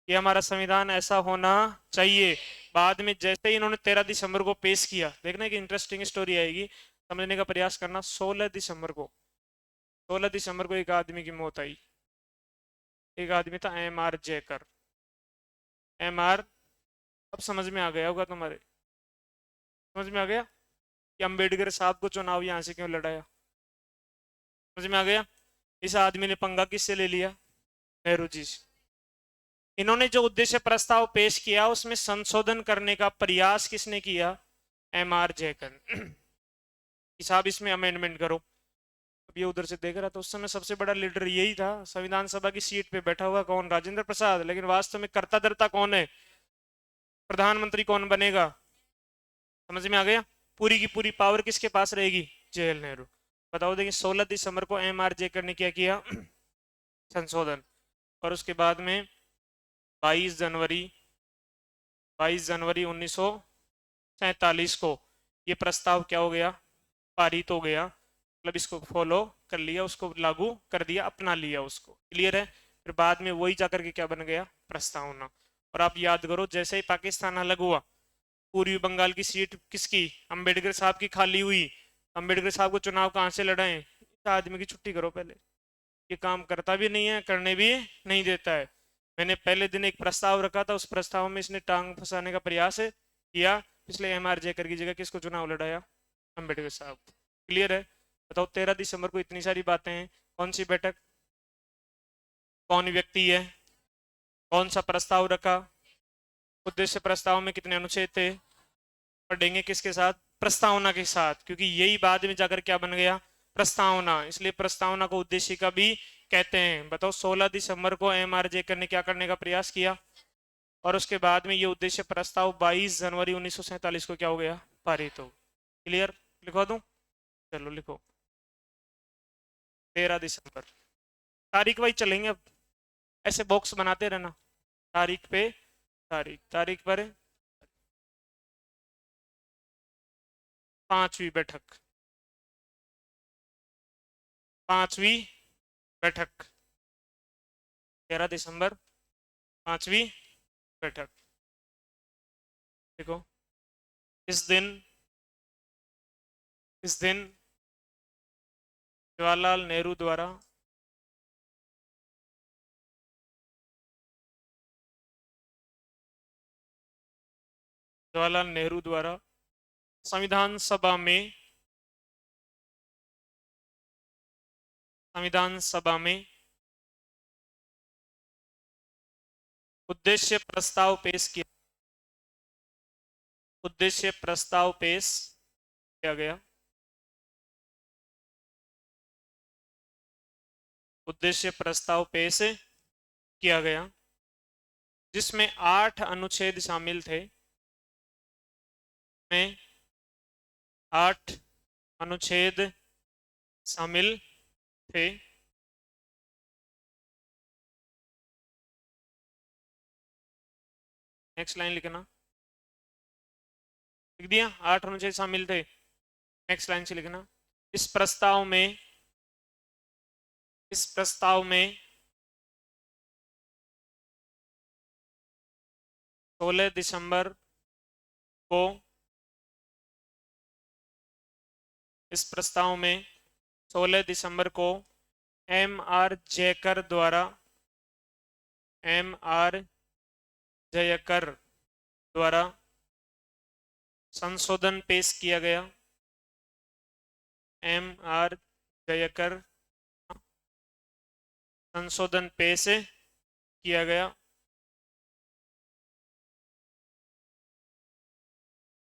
कि हमारा संविधान ऐसा होना चाहिए। बाद में जैसे ही इन्होंने 13 दिसंबर को पेश किया, देखना कि इंटरेस्टिंग स्टोरी आएगी, समझने का प्रयास करना। 16 दिसंबर को एक आदमी की मौत आई। एक आदमी था M.R. जयकर। M.R. अब समझ में आ गया होगा तुम्हारे। समझ में आ गया कि अंबेडकर साहब को चुनाव यहां से क्यों लड़ाया? समझ में आ गया? इस आदमी ने पंगा किससे ले लिया? नेहरू जी से। इन्होंने जो उद्देश्य प्रस्ताव पेश किया उसमें संशोधन करने का प्रयास किसने किया? M.R. जयकर। कि साहब इसमें अमेंडमेंट करो। अब ये उधर से देख रहा था, उस समय सबसे बड़ा लीडर यही था। संविधान सभा की सीट पे बैठा हुआ कौन? राजेंद्र प्रसाद। लेकिन वास्तव में कर्ता धर्ता कौन है? प्रधानमंत्री कौन बनेगा? समझ में आ गया? पूरी की पूरी पावर किसके पास रहेगी? जवाहरलाल नेहरू। बताओ, देखिए 16 दिसंबर को M.R. जयकर ने क्या किया? संशोधन। और उसके बाद में 22 जनवरी 1947 को ये प्रस्ताव क्या हो गया? पारित हो गया। मतलब इसको फॉलो कर लिया, उसको लागू कर दिया, अपना लिया उसको। क्लियर है? फिर बाद में वही जाकर के क्या बन गया? प्रस्तावना। और आप याद करो, जैसे ही पाकिस्तान अलग हुआ, पूर्वी बंगाल की सीट किसकी? अंबेडकर साहब की खाली हुई। अंबेडकर साहब को चुनाव कहाँ से लड़ाए? इस आदमी की छुट्टी करो पहले। ये काम करता भी नहीं है, करने भी नहीं देता है। मैंने पहले दिन एक प्रस्ताव रखा था, उस प्रस्ताव में इसने टांग फंसाने का प्रयास किया, इसलिए M.R. जयकर की जगह किसको चुनाव लड़ाया? अंबेडकर साहब। क्लियर है? बताओ 13 दिसंबर को इतनी सारी बातें हैं, कौन सी बैठक? कौन व्यक्ति है? कौन सा प्रस्ताव रखा, उद्देश्य प्रस्ताव में कितने अनुच्छेद थे, पढ़ेंगे किसके साथ, प्रस्तावना के साथ, क्योंकि यही बाद में जाकर क्या बन गया, प्रस्तावना। इसलिए प्रस्तावना को उद्देश्य का भी कहते हैं। बताओ 16 दिसंबर को एमआरजे ने क्या करने का प्रयास किया, और उसके बाद में ये उद्देश्य प्रस्ताव 22 जनवरी 1947 को क्या हो गया, पारित हो। क्लियर, लिखवा दूं, चलो लिखो 13 दिसंबर। तारीख वाइज चलेंगे अब, ऐसे बॉक्स बनाते रहना, तारीख पे तारीख, तारीख पर 5वीं बैठक, 5वीं बैठक 13 दिसंबर, 5वीं बैठक। देखो इस दिन जवाहरलाल नेहरू द्वारा संविधान सभा में उद्देश्य प्रस्ताव पेश किया गया। उद्देश्य प्रस्ताव पेश किया गया जिसमें 8 अनुच्छेद शामिल थे, में 8 अनुच्छेद शामिल थे। नेक्स्ट लाइन लिखना, लिख दिया, 8 अनुच्छेद शामिल थे। नेक्स्ट लाइन से लिखना, इस प्रस्ताव में 16 दिसंबर को एम.आर. जयकर द्वारा संशोधन पेश किया गया। एम.आर. जयकर संशोधन पेश किया गया।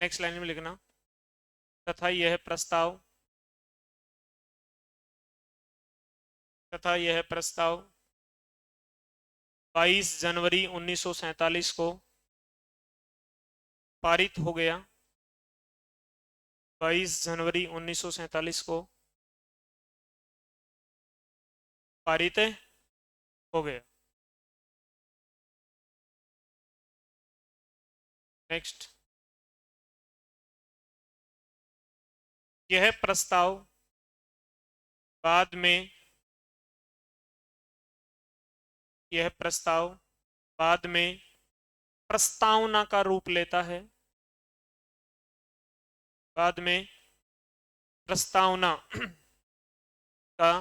नेक्स्ट लाइन में लिखना, तथा यह प्रस्ताव 22 जनवरी 1947 को पारित हो गया। 22 जनवरी 1947 को पारित हो गया। नेक्स्ट, यह प्रस्ताव बाद में प्रस्तावना का रूप लेता है। बाद में प्रस्तावना का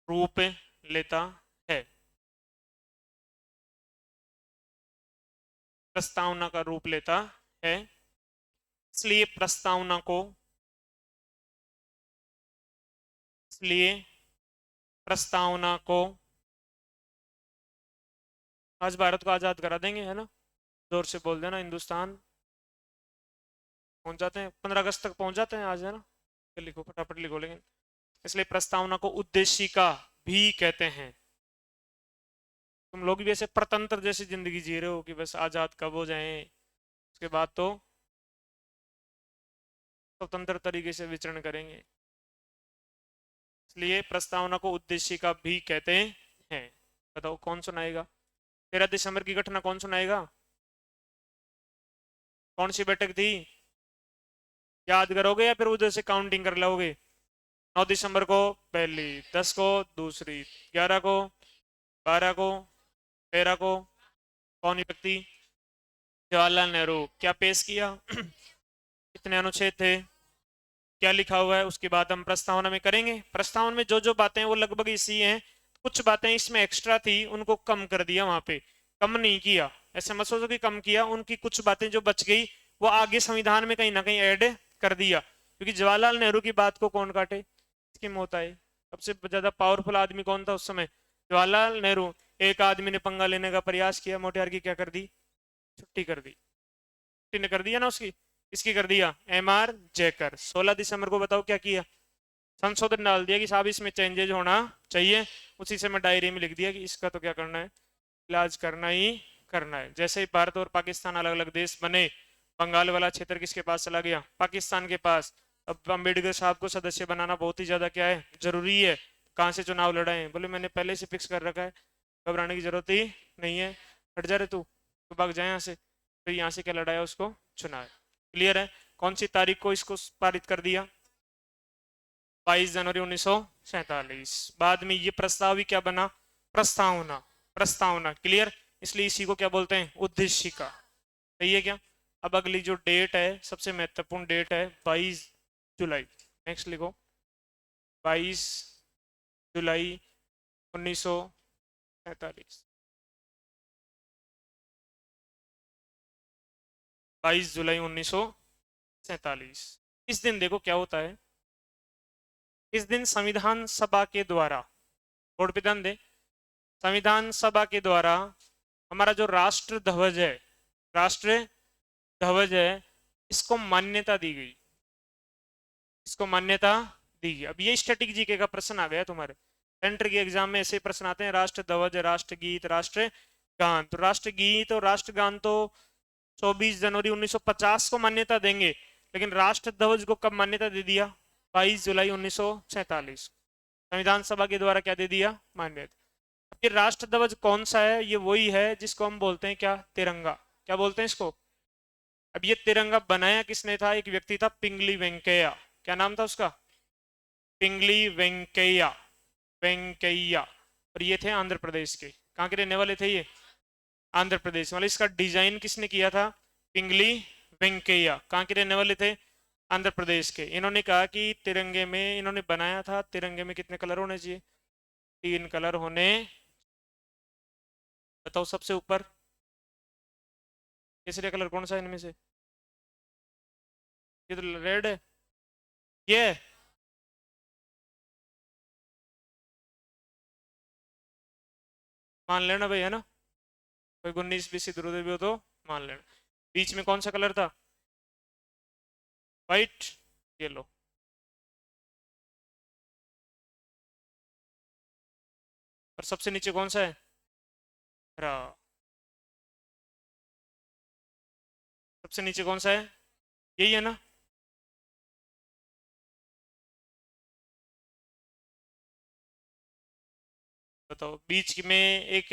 रूप लेता है। प्रस्तावना का रूप लेता है, इसलिए प्रस्तावना को आज भारत को आजाद करा देंगे, है ना, जोर से बोल देना, हिंदुस्तान पहुंच जाते हैं, 15 अगस्त तक पहुंच जाते हैं आज, है ना, लिखो फटाफट लिखो। लेकिन इसलिए प्रस्तावना को उद्देशिका भी कहते हैं। तुम लोग भी ऐसे प्रतंत्र जैसी जिंदगी जी रहे हो कि बस आजाद कब हो जाएं, उसके बाद तो स्वतंत्र तरीके से विचरण करेंगे। इसलिए प्रस्तावना को उद्देशिका भी कहते हैं। बताओ कौन सुनाएगा, 13 दिसंबर की घटना कौन सुनाएगा, कौन सी बैठक थी, याद करोगे या फिर उधर से काउंटिंग कर लोगे। 9 दिसंबर को पहली, 10 को दूसरी, 11 को, 12 को, 13 को, कौन व्यक्ति, जवाहरलाल नेहरू। क्या पेश किया, कितने अनुच्छेद थे, क्या लिखा हुआ है, उसके बाद हम प्रस्तावना में करेंगे। प्रस्तावना में जो जो बातें वो लगभग इसी हैं, कुछ बातें इसमें एक्स्ट्रा थी उनको कम कर दिया, वहां पे कम नहीं किया, ऐसे मत सोचो कि कम किया, उनकी कुछ बातें जो बच गई वो आगे संविधान में कहीं ना कहीं ऐड कर दिया। क्योंकि जवाहरलाल नेहरू की बात को कौन काटे, इसकी मौत आई। सबसे ज्यादा पावरफुल आदमी कौन था उस समय, जवाहरलाल नेहरू। एक आदमी ने पंगा लेने का प्रयास किया, मोटियार की क्या कर दी, छुट्टी कर दी। छुट्टी ने कर दिया ना उसकी, इसकी कर दिया MR जयकर। 16 दिसंबर को बताओ क्या किया, संशोधन डाल दिया कि साहब इसमें चेंजेज होना चाहिए। उसी से मैं डायरी में लिख दिया कि इसका तो क्या करना है, इलाज करना ही करना है। जैसे ही भारत और पाकिस्तान अलग अलग देश बने, बंगाल वाला क्षेत्र किसके पास चला गया, पाकिस्तान के पास। अब अम्बेडकर साहब को सदस्य बनाना बहुत ही ज्यादा क्या है, जरूरी है। कहाँ से चुनाव लड़ाए, बोले मैंने पहले से फिक्स कर रखा है, घबराने की जरूरत ही नहीं है, हट जा रहे तू भाग जाए यहाँ से। फिर यहाँ से क्या लड़ाया, उसको चुना है। क्लियर है। कौन सी तारीख को इसको पारित कर दिया, 22 जनवरी 1947। बाद में ये प्रस्ताव भी क्या बना, प्रस्तावना, प्रस्तावना। क्लियर। इसलिए इसी को क्या बोलते हैं, उद्देशिका। सही है क्या। अब अगली जो डेट है, सबसे महत्वपूर्ण डेट है 22 जुलाई। नेक्स्ट लिखो, 22 जुलाई 1947। 22 जुलाई 1947। इस दिन देखो क्या होता है, इस दिन संविधान सभा के द्वारा, बोर्ड पे ध्यान दे, संविधान सभा के द्वारा हमारा जो राष्ट्र ध्वज है, राष्ट्र ध्वज है, इसको मान्यता दी गई, इसको मान्यता दी गई। अब ये स्टैटिक जीके का प्रश्न आ गया तुम्हारे सेंटर के एग्जाम में, ऐसे प्रश्न आते हैं, राष्ट्र ध्वज, राष्ट्र गीत, राष्ट्र गान। तो राष्ट्र गीत और राष्ट्र गान तो 24 जनवरी 1950 को मान्यता देंगे, लेकिन राष्ट्र ध्वज को कब मान्यता दे दिया, 22 जुलाई 1947। संविधान सभा के द्वारा क्या दे दिया, मान्यता। ये राष्ट्र ध्वज कौन सा है, ये वही है जिसको हम बोलते हैं क्या, तिरंगा। क्या बोलते हैं इसको। अब ये तिरंगा बनाया किसने था, एक व्यक्ति था पिंगली वेंकैया। क्या नाम था उसका, पिंगली वेंकैया, वेंकैया। और ये थे आंध्र प्रदेश के, कहाँ के रहने वाले थे ये, आंध्र प्रदेश वाले। इसका डिजाइन किसने किया था, पिंगली वेंकैया। कहाँ के रहने वाले थे, आंध्र प्रदेश के। इन्होंने कहा कि तिरंगे में, इन्होंने बनाया था तिरंगे में कितने कलर होने चाहिए, 3 कलर होने। बताओ सबसे ऊपर केसरिया कलर कौन सा है इनमें से, ये तो रेड है, ये मान लेना भाई, है ना, कोई 19 20 इधर उधर भी हो तो मान लेना। बीच में कौन सा कलर था, वाइट, ये लो। और सबसे नीचे कौन सा है, हरा। सबसे नीचे कौन सा है, यही है ना। बताओ, बीच में एक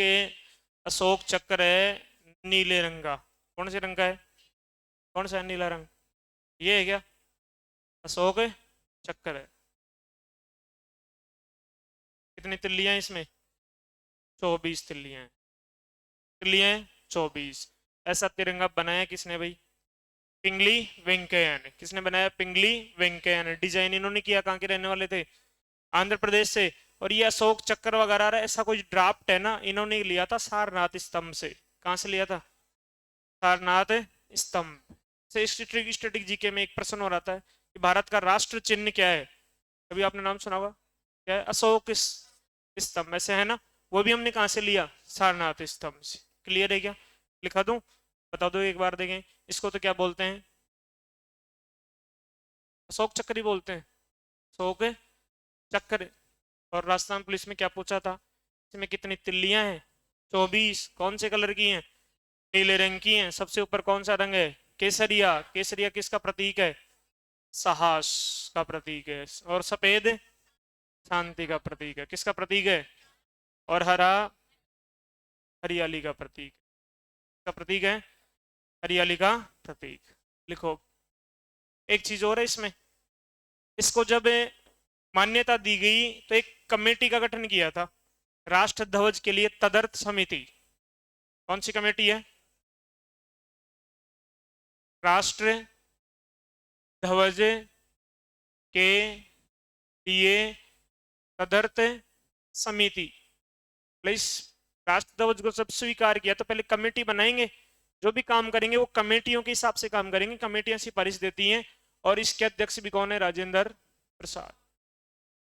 अशोक चक्र है नीले रंग का, कौन से रंग का है, कौन सा है नीला रंग, ये है क्या, अशोक चक्र है। कितनी तिल्लियां हैं इसमें, 24 तिल्लियां हैं, तिल्लियां हैं 24। ऐसा तिरंगा बनाया किसने भाई, पिंगली वेंकैया ने। किसने बनाया, पिंगली वेंकैया ने। डिजाइन इन्होंने किया, कहाँ के रहने वाले थे, आंध्र प्रदेश से। और ये अशोक चक्र वगैरह ऐसा कुछ ड्राफ्ट है ना, इन्होंने लिया था सारनाथ स्तंभ से। कहां से लिया था, सारनाथ स्तंभ से। स्टैटिक जीके में एक प्रश्न हो रहा था कि भारत का राष्ट्र चिन्ह क्या है, कभी आपने नाम सुना होगा, क्या है, अशोक स्तंभ ऐसे है ना। वो भी हमने कहां से लिया, सारनाथ स्तंभ से। क्लियर है क्या, लिखा दूं, बता दो एक बार, देखें। इसको तो क्या बोलते हैं, अशोक चक्र ही बोलते हैं, अशोक चक्र। और राजस्थान पुलिस में क्या पूछा था, इसमें कितनी तिल्लियां हैं, 24। कौन से कलर की हैं, नीले रंग की हैं। सबसे ऊपर कौन सा रंग है, केसरिया। केसरिया किसका प्रतीक है, साहस का प्रतीक है। और सफेद शांति का प्रतीक है, किसका प्रतीक है। और हरा हरियाली का प्रतीक, का प्रतीक है, हरियाली का प्रतीक। लिखो, एक चीज और है इसमें, इसको जब मान्यता दी गई तो एक कमेटी का गठन किया था राष्ट्र ध्वज के लिए, तदर्थ समिति। कौन सी कमेटी है, राष्ट्र ध्वज के लिए तदर्थ समिति। इस राष्ट्र ध्वज को सब स्वीकार किया तो पहले कमेटी बनाएंगे, जो भी काम करेंगे वो कमेटियों के हिसाब से काम करेंगे, कमेटियां सिफारिश देती हैं। और इसके अध्यक्ष भी कौन है, राजेंद्र प्रसाद।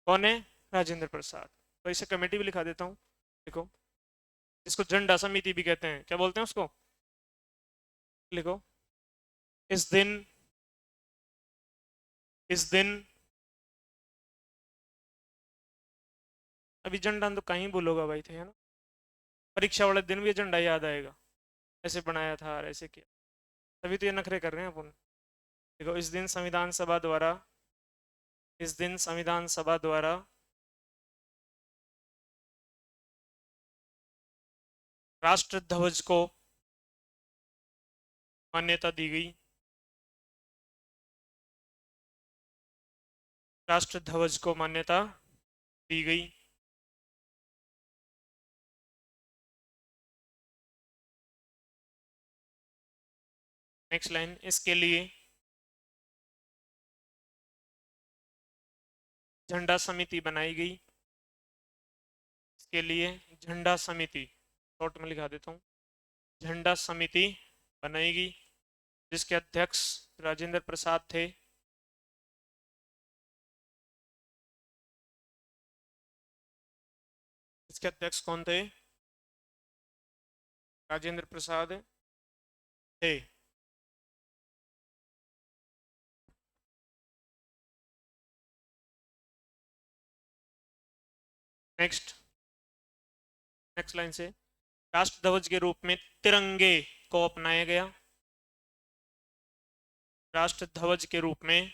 कौन है, राजेंद्र प्रसाद। तो इसे कमेटी भी लिखा देता हूं, देखो, इसको झंडा समिति भी कहते हैं, क्या बोलते हैं उसको, लिखो। इस दिन, इस दिन, अभी झंडा तो कहीं बोलोगा भाई थे, है ना, परीक्षा वाले दिन भी ये झंडा याद आएगा, ऐसे बनाया था और ऐसे किया, तभी तो ये नखरे कर रहे हैं अपन। देखो, इस दिन संविधान सभा द्वारा, इस दिन संविधान सभा द्वारा राष्ट्र ध्वज को मान्यता दी गई, राष्ट्र ध्वज को मान्यता दी गई। नेक्स्ट लाइन, इसके लिए झंडा समिति बनाई गई, इसके लिए झंडा समिति, शॉर्ट में लिखा देता हूँ, झंडा समिति बनाई गई, जिसके अध्यक्ष राजेंद्र प्रसाद थे। इसके अध्यक्ष कौन थे, राजेंद्र प्रसाद थे। नेक्स्ट, नेक्स्ट लाइन से, राष्ट्र ध्वज के रूप में तिरंगे को अपनाया गया, राष्ट्र ध्वज के रूप में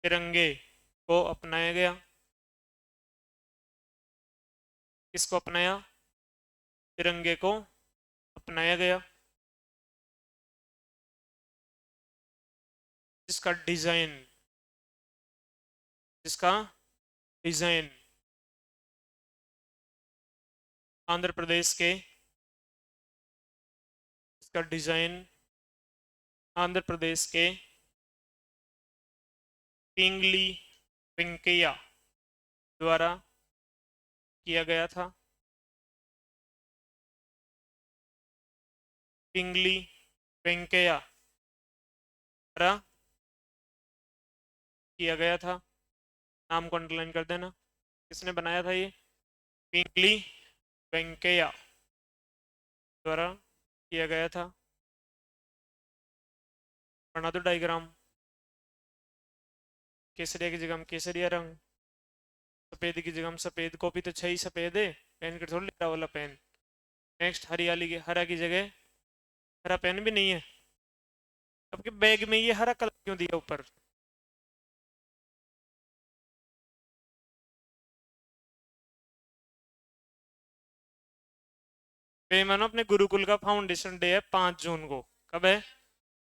तिरंगे को अपनाया गया। किसको अपनाया, तिरंगे को अपनाया गया, जिसका डिजाइन, जिसका डिजाइन आंध्र प्रदेश के, इसका डिजाइन आंध्र प्रदेश के पिंगली वेंकैया द्वारा किया गया था, पिंगली वेंकैया द्वारा किया गया था। नाम को अंडरलाइन कर देना, किसने बनाया था ये, पिंगली वेंकैया द्वारा किया गया था। बना दो डायग्राम, केसरिया की जगह केसरिया रंग, सफेद की जगह सफेद, कॉपी तो छह ही सफेद है, पेन का थोड़ा लिखा वाला पेन। नेक्स्ट, हरियाली की, हरा की जगह हरा पेन भी नहीं है, आपके बैग में ये हरा कलर क्यों दिया ऊपर, मानो अपने गुरुकुल का फाउंडेशन डे है 5 जून को, कब है,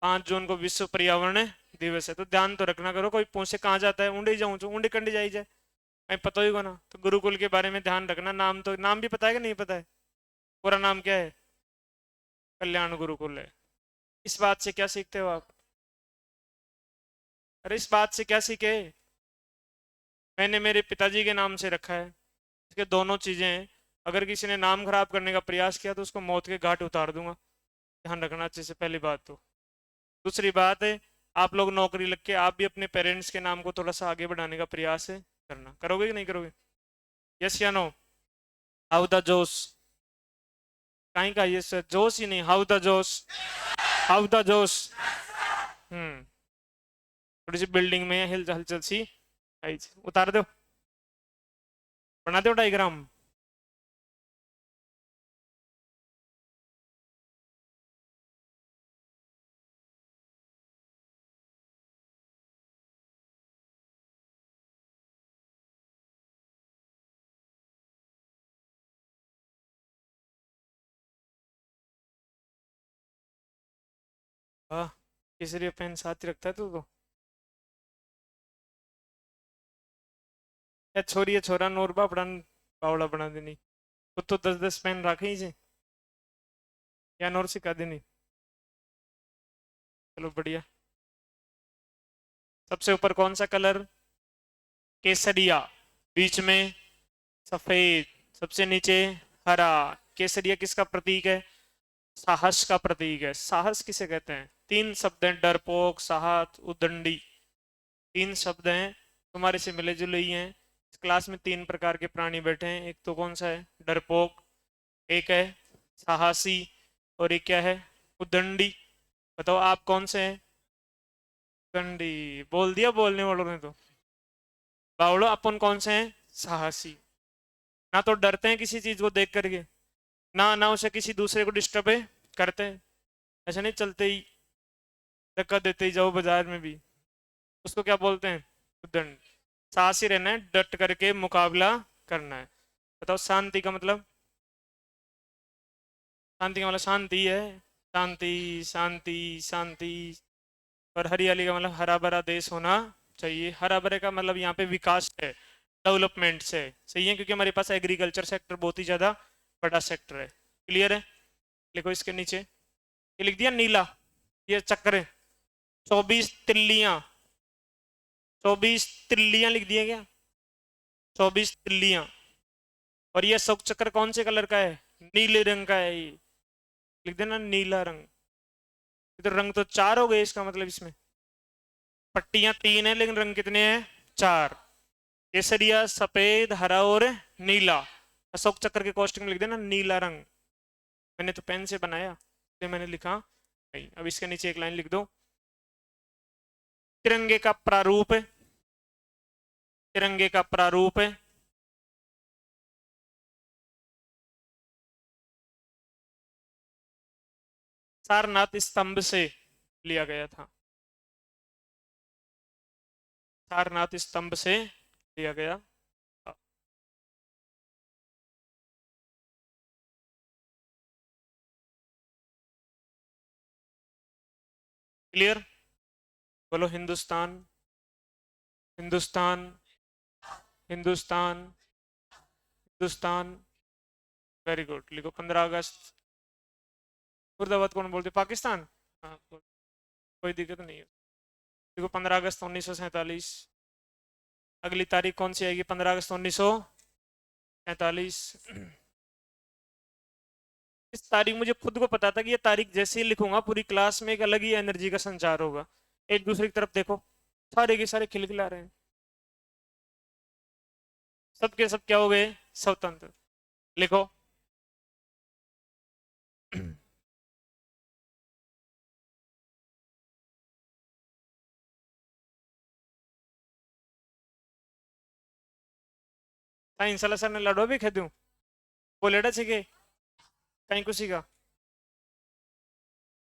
5 जून को विश्व पर्यावरण दिवस है, तो ध्यान तो रखना करो, कोई पूछे कहाँ जाता है, ऊंडे जाऊँ ऊंडे कंडी जाई जाए, कहीं पता ही ना, तो गुरुकुल के बारे में ध्यान रखना। नाम तो, नाम भी पता है कि नहीं पता है, पूरा नाम क्या है, कल्याण गुरुकुल है। इस बात से क्या सीखते हो आप, अरे इस बात से क्या सीखे, मैंने मेरे पिताजी के नाम से रखा है, इसके दोनों चीजें हैं, अगर किसी ने नाम खराब करने का प्रयास किया तो उसको मौत के घाट उतार दूंगा, ध्यान रखना अच्छे से, पहली बात तो। दूसरी बात है, आप लोग नौकरी लग के आप भी अपने पेरेंट्स के नाम को थोड़ा सा आगे बढ़ाने का प्रयास है करना, करोगे कि नहीं करोगे, यस या नो, हाउ द जोश, कहीं का ये जोश ही नहीं, हाउ द जोश, हाउ द जोश। थोड़ी सी बिल्डिंग में हलचल सी आई, उतार दो, बना दो डायग्राम। वाह, केसरी पेन साथ ही रखता है तू तो, या छोरी या छोरा नोर बापड़ा बावड़ा बना देनी, खुद तो 10-10 पेन रखे ही से, या नोर सिखा देनी, चलो बढ़िया। सबसे ऊपर कौन सा कलर, केसरिया, बीच में सफेद, सबसे नीचे हरा। केसरिया किसका प्रतीक है, साहस का प्रतीक है। साहस किसे कहते हैं, 3 शब्द हैं, डरपोक, साहस, उदंडी, 3 शब्द हैं, तुम्हारे से मिले जुले ही हैं। इस क्लास में 3 प्रकार के प्राणी बैठे हैं, एक तो कौन सा है, डरपोक, एक है साहसी और एक क्या है उदंडी। बताओ आप कौन से हैं? उदंडी बोल दिया बोलने वालों ने तो। बावड़ो अपन कौन से हैं? साहसी। ना तो डरते हैं किसी चीज को देख करके, ना ना उसे किसी दूसरे को डिस्टर्ब करते हैं। ऐसा नहीं चलते ही धक्का देते ही जाओ बाजार में भी। उसको क्या बोलते हैं? उदंड। साहसी रहना है, डट करके मुकाबला करना है। बताओ शांति का मतलब? शांति का मतलब शांति है, शांति शांति शांति। और हरियाली का मतलब हरा भरा देश होना चाहिए। हरा भरे का मतलब यहाँ पे विकास है, डेवलपमेंट से। सही है, क्योंकि हमारे पास एग्रीकल्चर सेक्टर बहुत ही ज्यादा बड़ा सेक्टर है। क्लियर है? लिखो इसके नीचे, ये लिख दिया नीला, ये चक्र 24 तिल्लियां। 24 तिल्लियां लिख दिया क्या? 24 तिल्लियां। और ये अशोक चक्र कौन से कलर का है? नीले रंग का है। ये लिख देना नीला रंग। तो रंग तो चार हो गए इसका मतलब इसमें। पट्टियां तीन है लेकिन रंग कितने हैं? चार। केसरिया, सफेद, हरा और नीला। अशोक चक्र के कॉस्टिंग में लिख देना नीला रंग। मैंने तो पेन से बनाया इसलिए मैंने लिखा नहीं। अब इसके नीचे एक लाइन लिख दो, तिरंगे का प्रारूप है। तिरंगे का प्रारूप है सारनाथ स्तंभ से लिया गया था। सारनाथ स्तंभ से लिया गया। क्लियर? बोलो हिंदुस्तान, हिंदुस्तान, हिंदुस्तान, हिंदुस्तान। Very good. लिखो 15 अगस्त। मुर्दाबाद कौन बोलते? पाकिस्तान। हाँ, कोई दिक्कत नहीं है। देखो 15 अगस्त 1947। अगली तारीख कौन सी आएगी? 15 अगस्त 1947। इस तारीख मुझे खुद को पता था कि ये तारीख जैसे ही लिखूंगा पूरी क्लास में एक अलग ही एनर्जी का संचार होगा। एक दूसरे की तरफ देखो, सारे के सारे खिलखिला रहे हैं। सबके सब क्या हो गए? स्वतंत्र। लिखो साइंस वाला सर ने लड़ो भी खेदू वो लेड़ा छिके कहीं कुछ का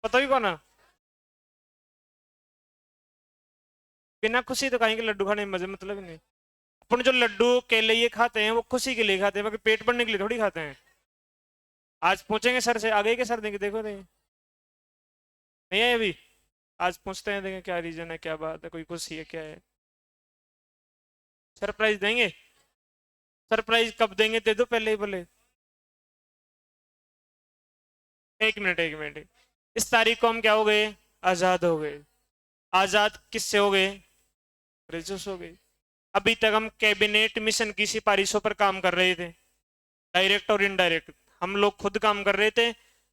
पता भी कौन है? बिना खुशी तो कहीं के लड्डू खाने में मजे मतलब ही नहीं। अपन जो लड्डू केले ये खाते हैं वो खुशी के लिए खाते हैं, बाकी पेट भरने के लिए थोड़ी खाते हैं। आज पूछेंगे सर से, आगे के सर देंगे, देखो देंगे। नहीं है अभी? आज पूछते हैं, देखें क्या रीजन है, क्या बात है, कोई खुशी है क्या है। सरप्राइज देंगे। सरप्राइज कब देंगे? दे दो पहले ही बोले। एक मिनट एक मिनट। इस तारीख को हम क्या हो गए? आजाद हो गए। आजाद किससे हो गए? ब्रिटिश हो गए। अभी तक हम कैबिनेट मिशन की सिफारिशों पर काम कर रहे थे, डायरेक्ट और इनडायरेक्ट। हम लोग खुद काम कर रहे थे,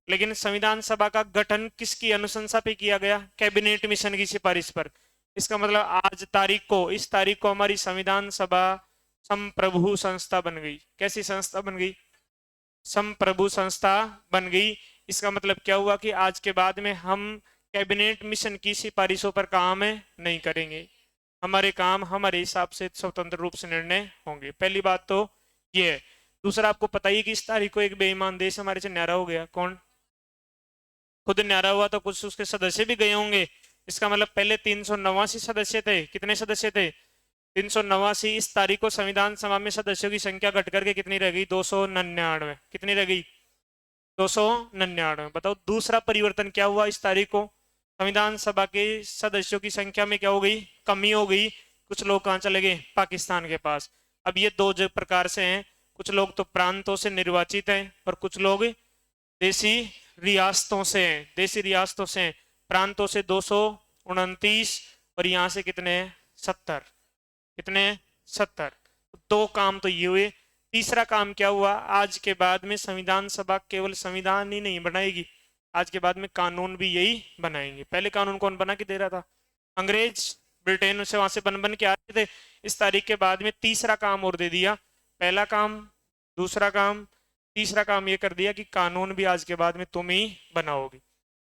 लेकिन संविधान सभा का गठन किसकी अनुशंसा पे किया गया? कैबिनेट मिशन की सिफारिश पर। इसका मतलब आज तारीख को, इस तारीख को हमारी संविधान सभा संप्रभु संस्था बन गई। कैसी संस्था बन गई? संप्रभु संस्था बन गई। इसका मतलब क्या हुआ कि आज के बाद में हम कैबिनेट मिशन की सिफारिशों पर काम नहीं करेंगे। हमारे काम हमारे हिसाब से स्वतंत्र रूप से निर्णय होंगे। पहली बात तो ये है। दूसरा, आपको पता ही कि इस तारीख को एक बेईमान देश हमारे से न्यारा हो गया। कौन? खुद न्यारा हुआ तो कुछ उसके सदस्य भी गए होंगे। इसका मतलब पहले 389 सदस्य थे। कितने सदस्य थे? 389। इस तारीख को संविधान सभा में सदस्यों की संख्या घट करके कितनी रह गई? 299। कितनी रह गई? 299। बताओ दूसरा परिवर्तन क्या हुआ इस तारीख को? संविधान सभा के सदस्यों की संख्या में क्या हो गई? कमी हो गई। कुछ लोग कहाँ चले गए? पाकिस्तान के पास। अब ये दो प्रकार से हैं, कुछ लोग तो प्रांतों से निर्वाचित हैं और कुछ लोग देसी रियासतों से हैं। देसी रियासतों से, प्रांतों से 229 और यहाँ से कितने? 70। कितने? 70। दो काम तो ये हुए। तीसरा काम क्या हुआ? आज के बाद में संविधान सभा केवल संविधान ही नहीं बनाएगी, आज के बाद में कानून भी यही बनाएंगे। पहले कानून कौन बना के दे रहा था? अंग्रेज, ब्रिटेन से वहां से बन बन के आ रहे थे। इस तारीख के बाद में तीसरा काम और दे दिया। पहला काम, दूसरा काम, तीसरा काम ये कर दिया कि कानून भी आज के बाद में तुम ही बनाओगे।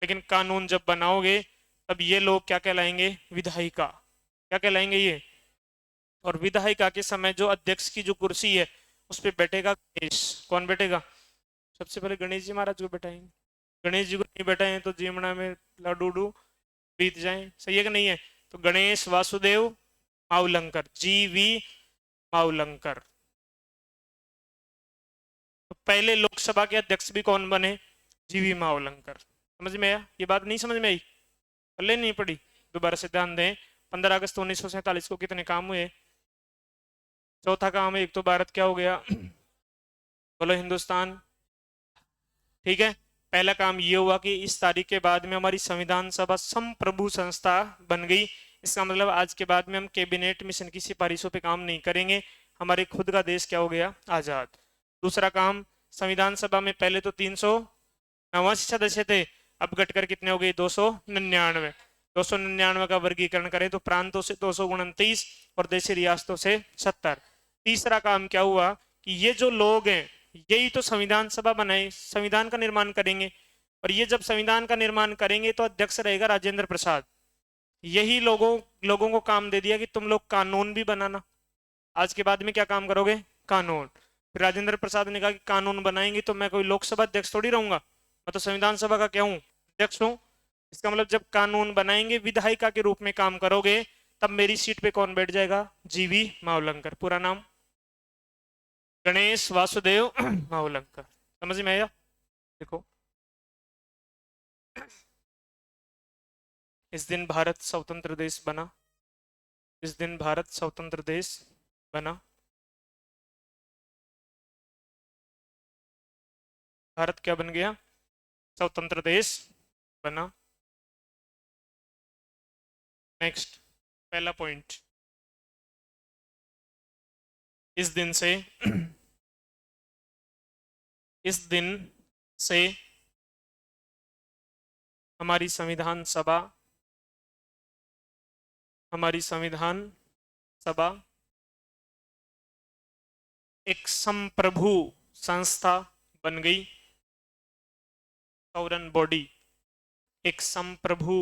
लेकिन कानून जब बनाओगे तब ये लोग क्या कहलाएंगे? विधायिका। क्या कहलाएंगे ये? और विधायिका के समय जो अध्यक्ष की जो कुर्सी है उस पर बैठेगा गणेश। कौन बैठेगा? सबसे पहले गणेश जी महाराज को बैठाएंगे। गणेश जी को नहीं बैठाएं तो जीवना में लाडूडू बीत जाए। सही है कि नहीं है? तो गणेश वासुदेव मावलंकर, GV मावलंकर। तो पहले लोकसभा के अध्यक्ष भी कौन बने? GV मावलंकर। समझ में आया? ये बात नहीं समझ में आई? पहले नहीं पड़ी? दोबारा से ध्यान दें। 15 अगस्त 1947 को कितने काम हुए? चौथा काम है, एक तो भारत क्या हो गया? बोलो हिंदुस्तान। ठीक है। पहला काम ये हुआ कि इस तारीख के बाद में हमारी संविधान सभा संप्रभु संस्था बन गई। इसका मतलब आज के बाद में हम कैबिनेट मिशन की सिफारिशों पे काम नहीं करेंगे। हमारे खुद का देश क्या हो गया? आजाद। दूसरा काम, संविधान सभा में पहले तो 389 सदस्य थे, अब घटकर कितने हो गए? 299। 299 का वर्गीकरण करें तो प्रांतों से 229 और देशी रियासतों से 70। तीसरा काम क्या हुआ कि ये जो लोग हैं यही तो संविधान सभा बनाए, संविधान का निर्माण करेंगे। और ये जब संविधान का निर्माण करेंगे तो अध्यक्ष रहेगा राजेंद्र प्रसाद। यही लोगों को काम दे दिया कि तुम लोग कानून भी बनाना। आज के बाद में क्या काम करोगे? कानून। फिर राजेंद्र प्रसाद ने कहा कि कानून बनाएंगे तो मैं कोई लोकसभा अध्यक्ष थोड़ी रहूंगा, मैं तो संविधान सभा का क्या हूं? अध्यक्ष हूं। इसका मतलब जब कानून बनाएंगे विधायिका के रूप में काम करोगे तब मेरी सीट पे कौन बैठ जाएगा? GV मावलंकर। पूरा नाम गणेश वासुदेव मावलंकर। समझ में आया? देखो, इस दिन भारत स्वतंत्र देश बना। इस दिन भारत स्वतंत्र देश बना। भारत क्या बन गया? स्वतंत्र देश बना। नेक्स्ट, पहला पॉइंट, इस दिन से इस दिन से हमारी संविधान सभा एक संप्रभु संस्था बन गई। Sovereign body. एक संप्रभु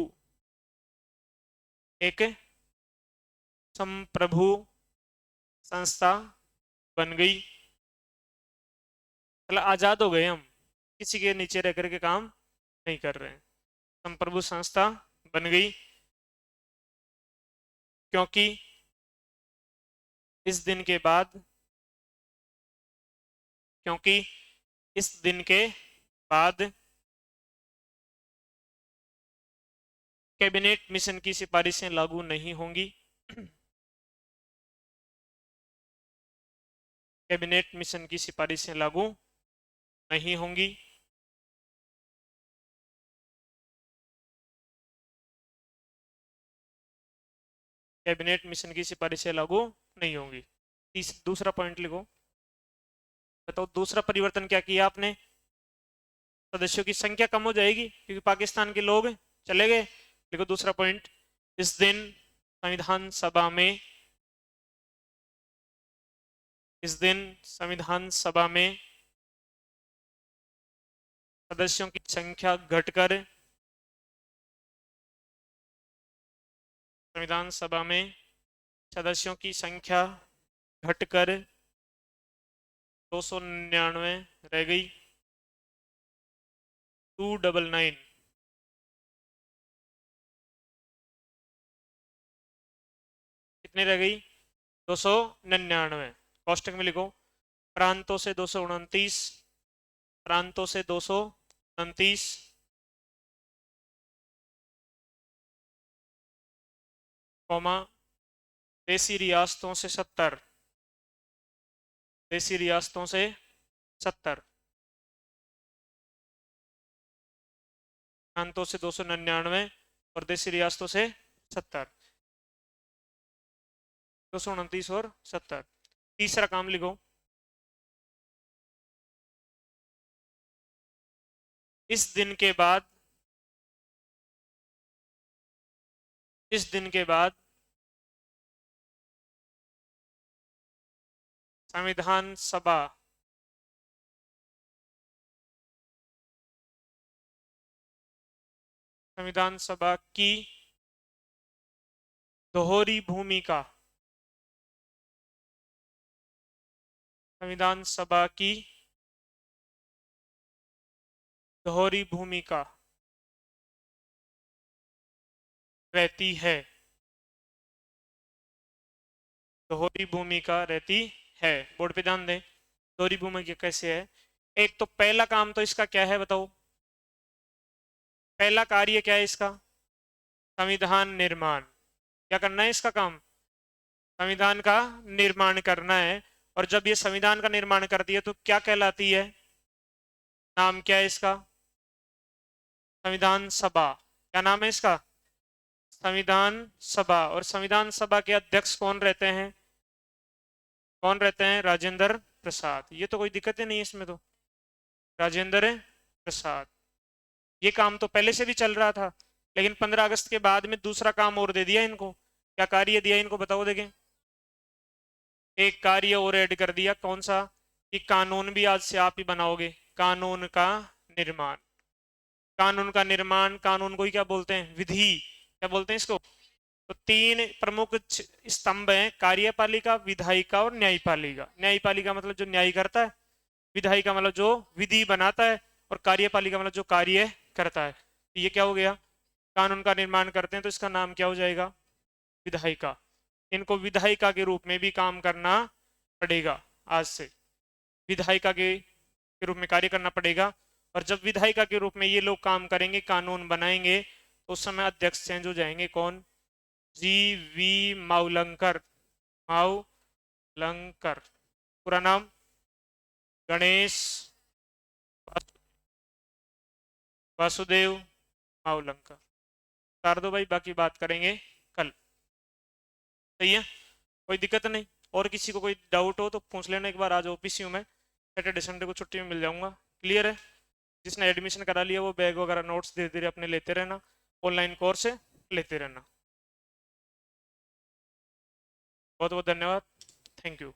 संस्था बन गई। मतलब आजाद हो गए हम, किसी के नीचे रह करके काम नहीं कर रहे हैं। संप्रभु संस्था बन गई क्योंकि इस दिन के बाद कैबिनेट मिशन की सिफारिशें लागू नहीं होंगी। कैबिनेट मिशन की सिफारिशें लागू नहीं होंगी। कैबिनेट मिशन की सिफारिशें लागू नहीं होंगी। दूसरा पॉइंट लिखो। बताओ दूसरा परिवर्तन क्या किया आपने? सदस्यों की संख्या कम हो जाएगी क्योंकि पाकिस्तान के लोग चले गए। लिखो दूसरा पॉइंट, इस दिन संविधान सभा में सदस्यों की संख्या घटकर संविधान सभा में सदस्यों की संख्या घटकर 299 रह गई। 299। कितने रह गई? 299। कोष्टक में लिखो, प्रांतों से 229, प्रांतों से 229, कौमा देशी रियासतों से 70, देशी रियासतों से 70, प्रांतों से 299 और देशी रियासतों से 70। 229 और 70। तीसरा काम लिखो, इस दिन के बाद संविधान सभा संविधान सभा की दोहरी भूमिका, संविधान सभा की दोहरी भूमिका रहती है, दोहरी भूमिका रहती है। बोर्ड पे ध्यान दें, दोहरी भूमिका कैसे है। एक तो पहला काम तो इसका क्या है बताओ, पहला कार्य क्या है इसका, संविधान निर्माण। क्या करना है इसका काम, संविधान का निर्माण करना है। और जब ये संविधान का निर्माण करती है तो क्या कहलाती है, नाम क्या है इसका, संविधान सभा। क्या नाम है इसका, संविधान सभा। और संविधान सभा के अध्यक्ष कौन रहते हैं, कौन रहते हैं, राजेंद्र प्रसाद। ये तो कोई दिक्कत ही नहीं है इसमें तो, राजेंद्र प्रसाद। ये काम तो पहले से भी चल रहा था, लेकिन 15 अगस्त के बाद में दूसरा काम और दे दिया इनको। क्या कार्य दिया इनको बताओ, देखें। एक कार्य और ऐड कर दिया, कौन सा, कि कानून भी आज से आप ही बनाओगे, कानून का निर्माण। कानून का निर्माण, कानून को ही क्या बोलते हैं, विधि। क्या बोलते हैं इसको। तो तीन प्रमुख स्तंभ हैं, कार्यपालिका, विधायिका और न्यायपालिका। न्यायपालिका मतलब जो न्याय करता है, विधायिका मतलब जो विधि बनाता है, और कार्यपालिका मतलब जो कार्य करता है। तो ये क्या हो गया, कानून का निर्माण करते हैं तो इसका नाम क्या हो जाएगा, विधायिका। इनको विधायिका के रूप में भी काम करना पड़ेगा, आज से विधायिका के रूप में कार्य करना पड़ेगा। और जब विधायिका के रूप में ये लोग काम करेंगे, कानून बनाएंगे, तो उस समय अध्यक्ष चेंज हो जाएंगे। कौन, जी.वी. मावलंकर। मावलंकर, पूरा नाम गणेश वासुदेव मावलंकर। उतार दो भाई, बाकी बात करेंगे कल। सही है, कोई दिक्कत नहीं। और किसी को कोई डाउट हो तो पूछ लेना एक बार, आज ऑफिस ही हूँ मैं, सैटरडे संडे को छुट्टी में मिल जाऊंगा। क्लियर है, जिसने एडमिशन करा लिया वो बैग वगैरह नोट्स धीरे धीरे अपने लेते रहना, ऑनलाइन कोर्स है लेते रहना। बहुत बहुत धन्यवाद, थैंक यू।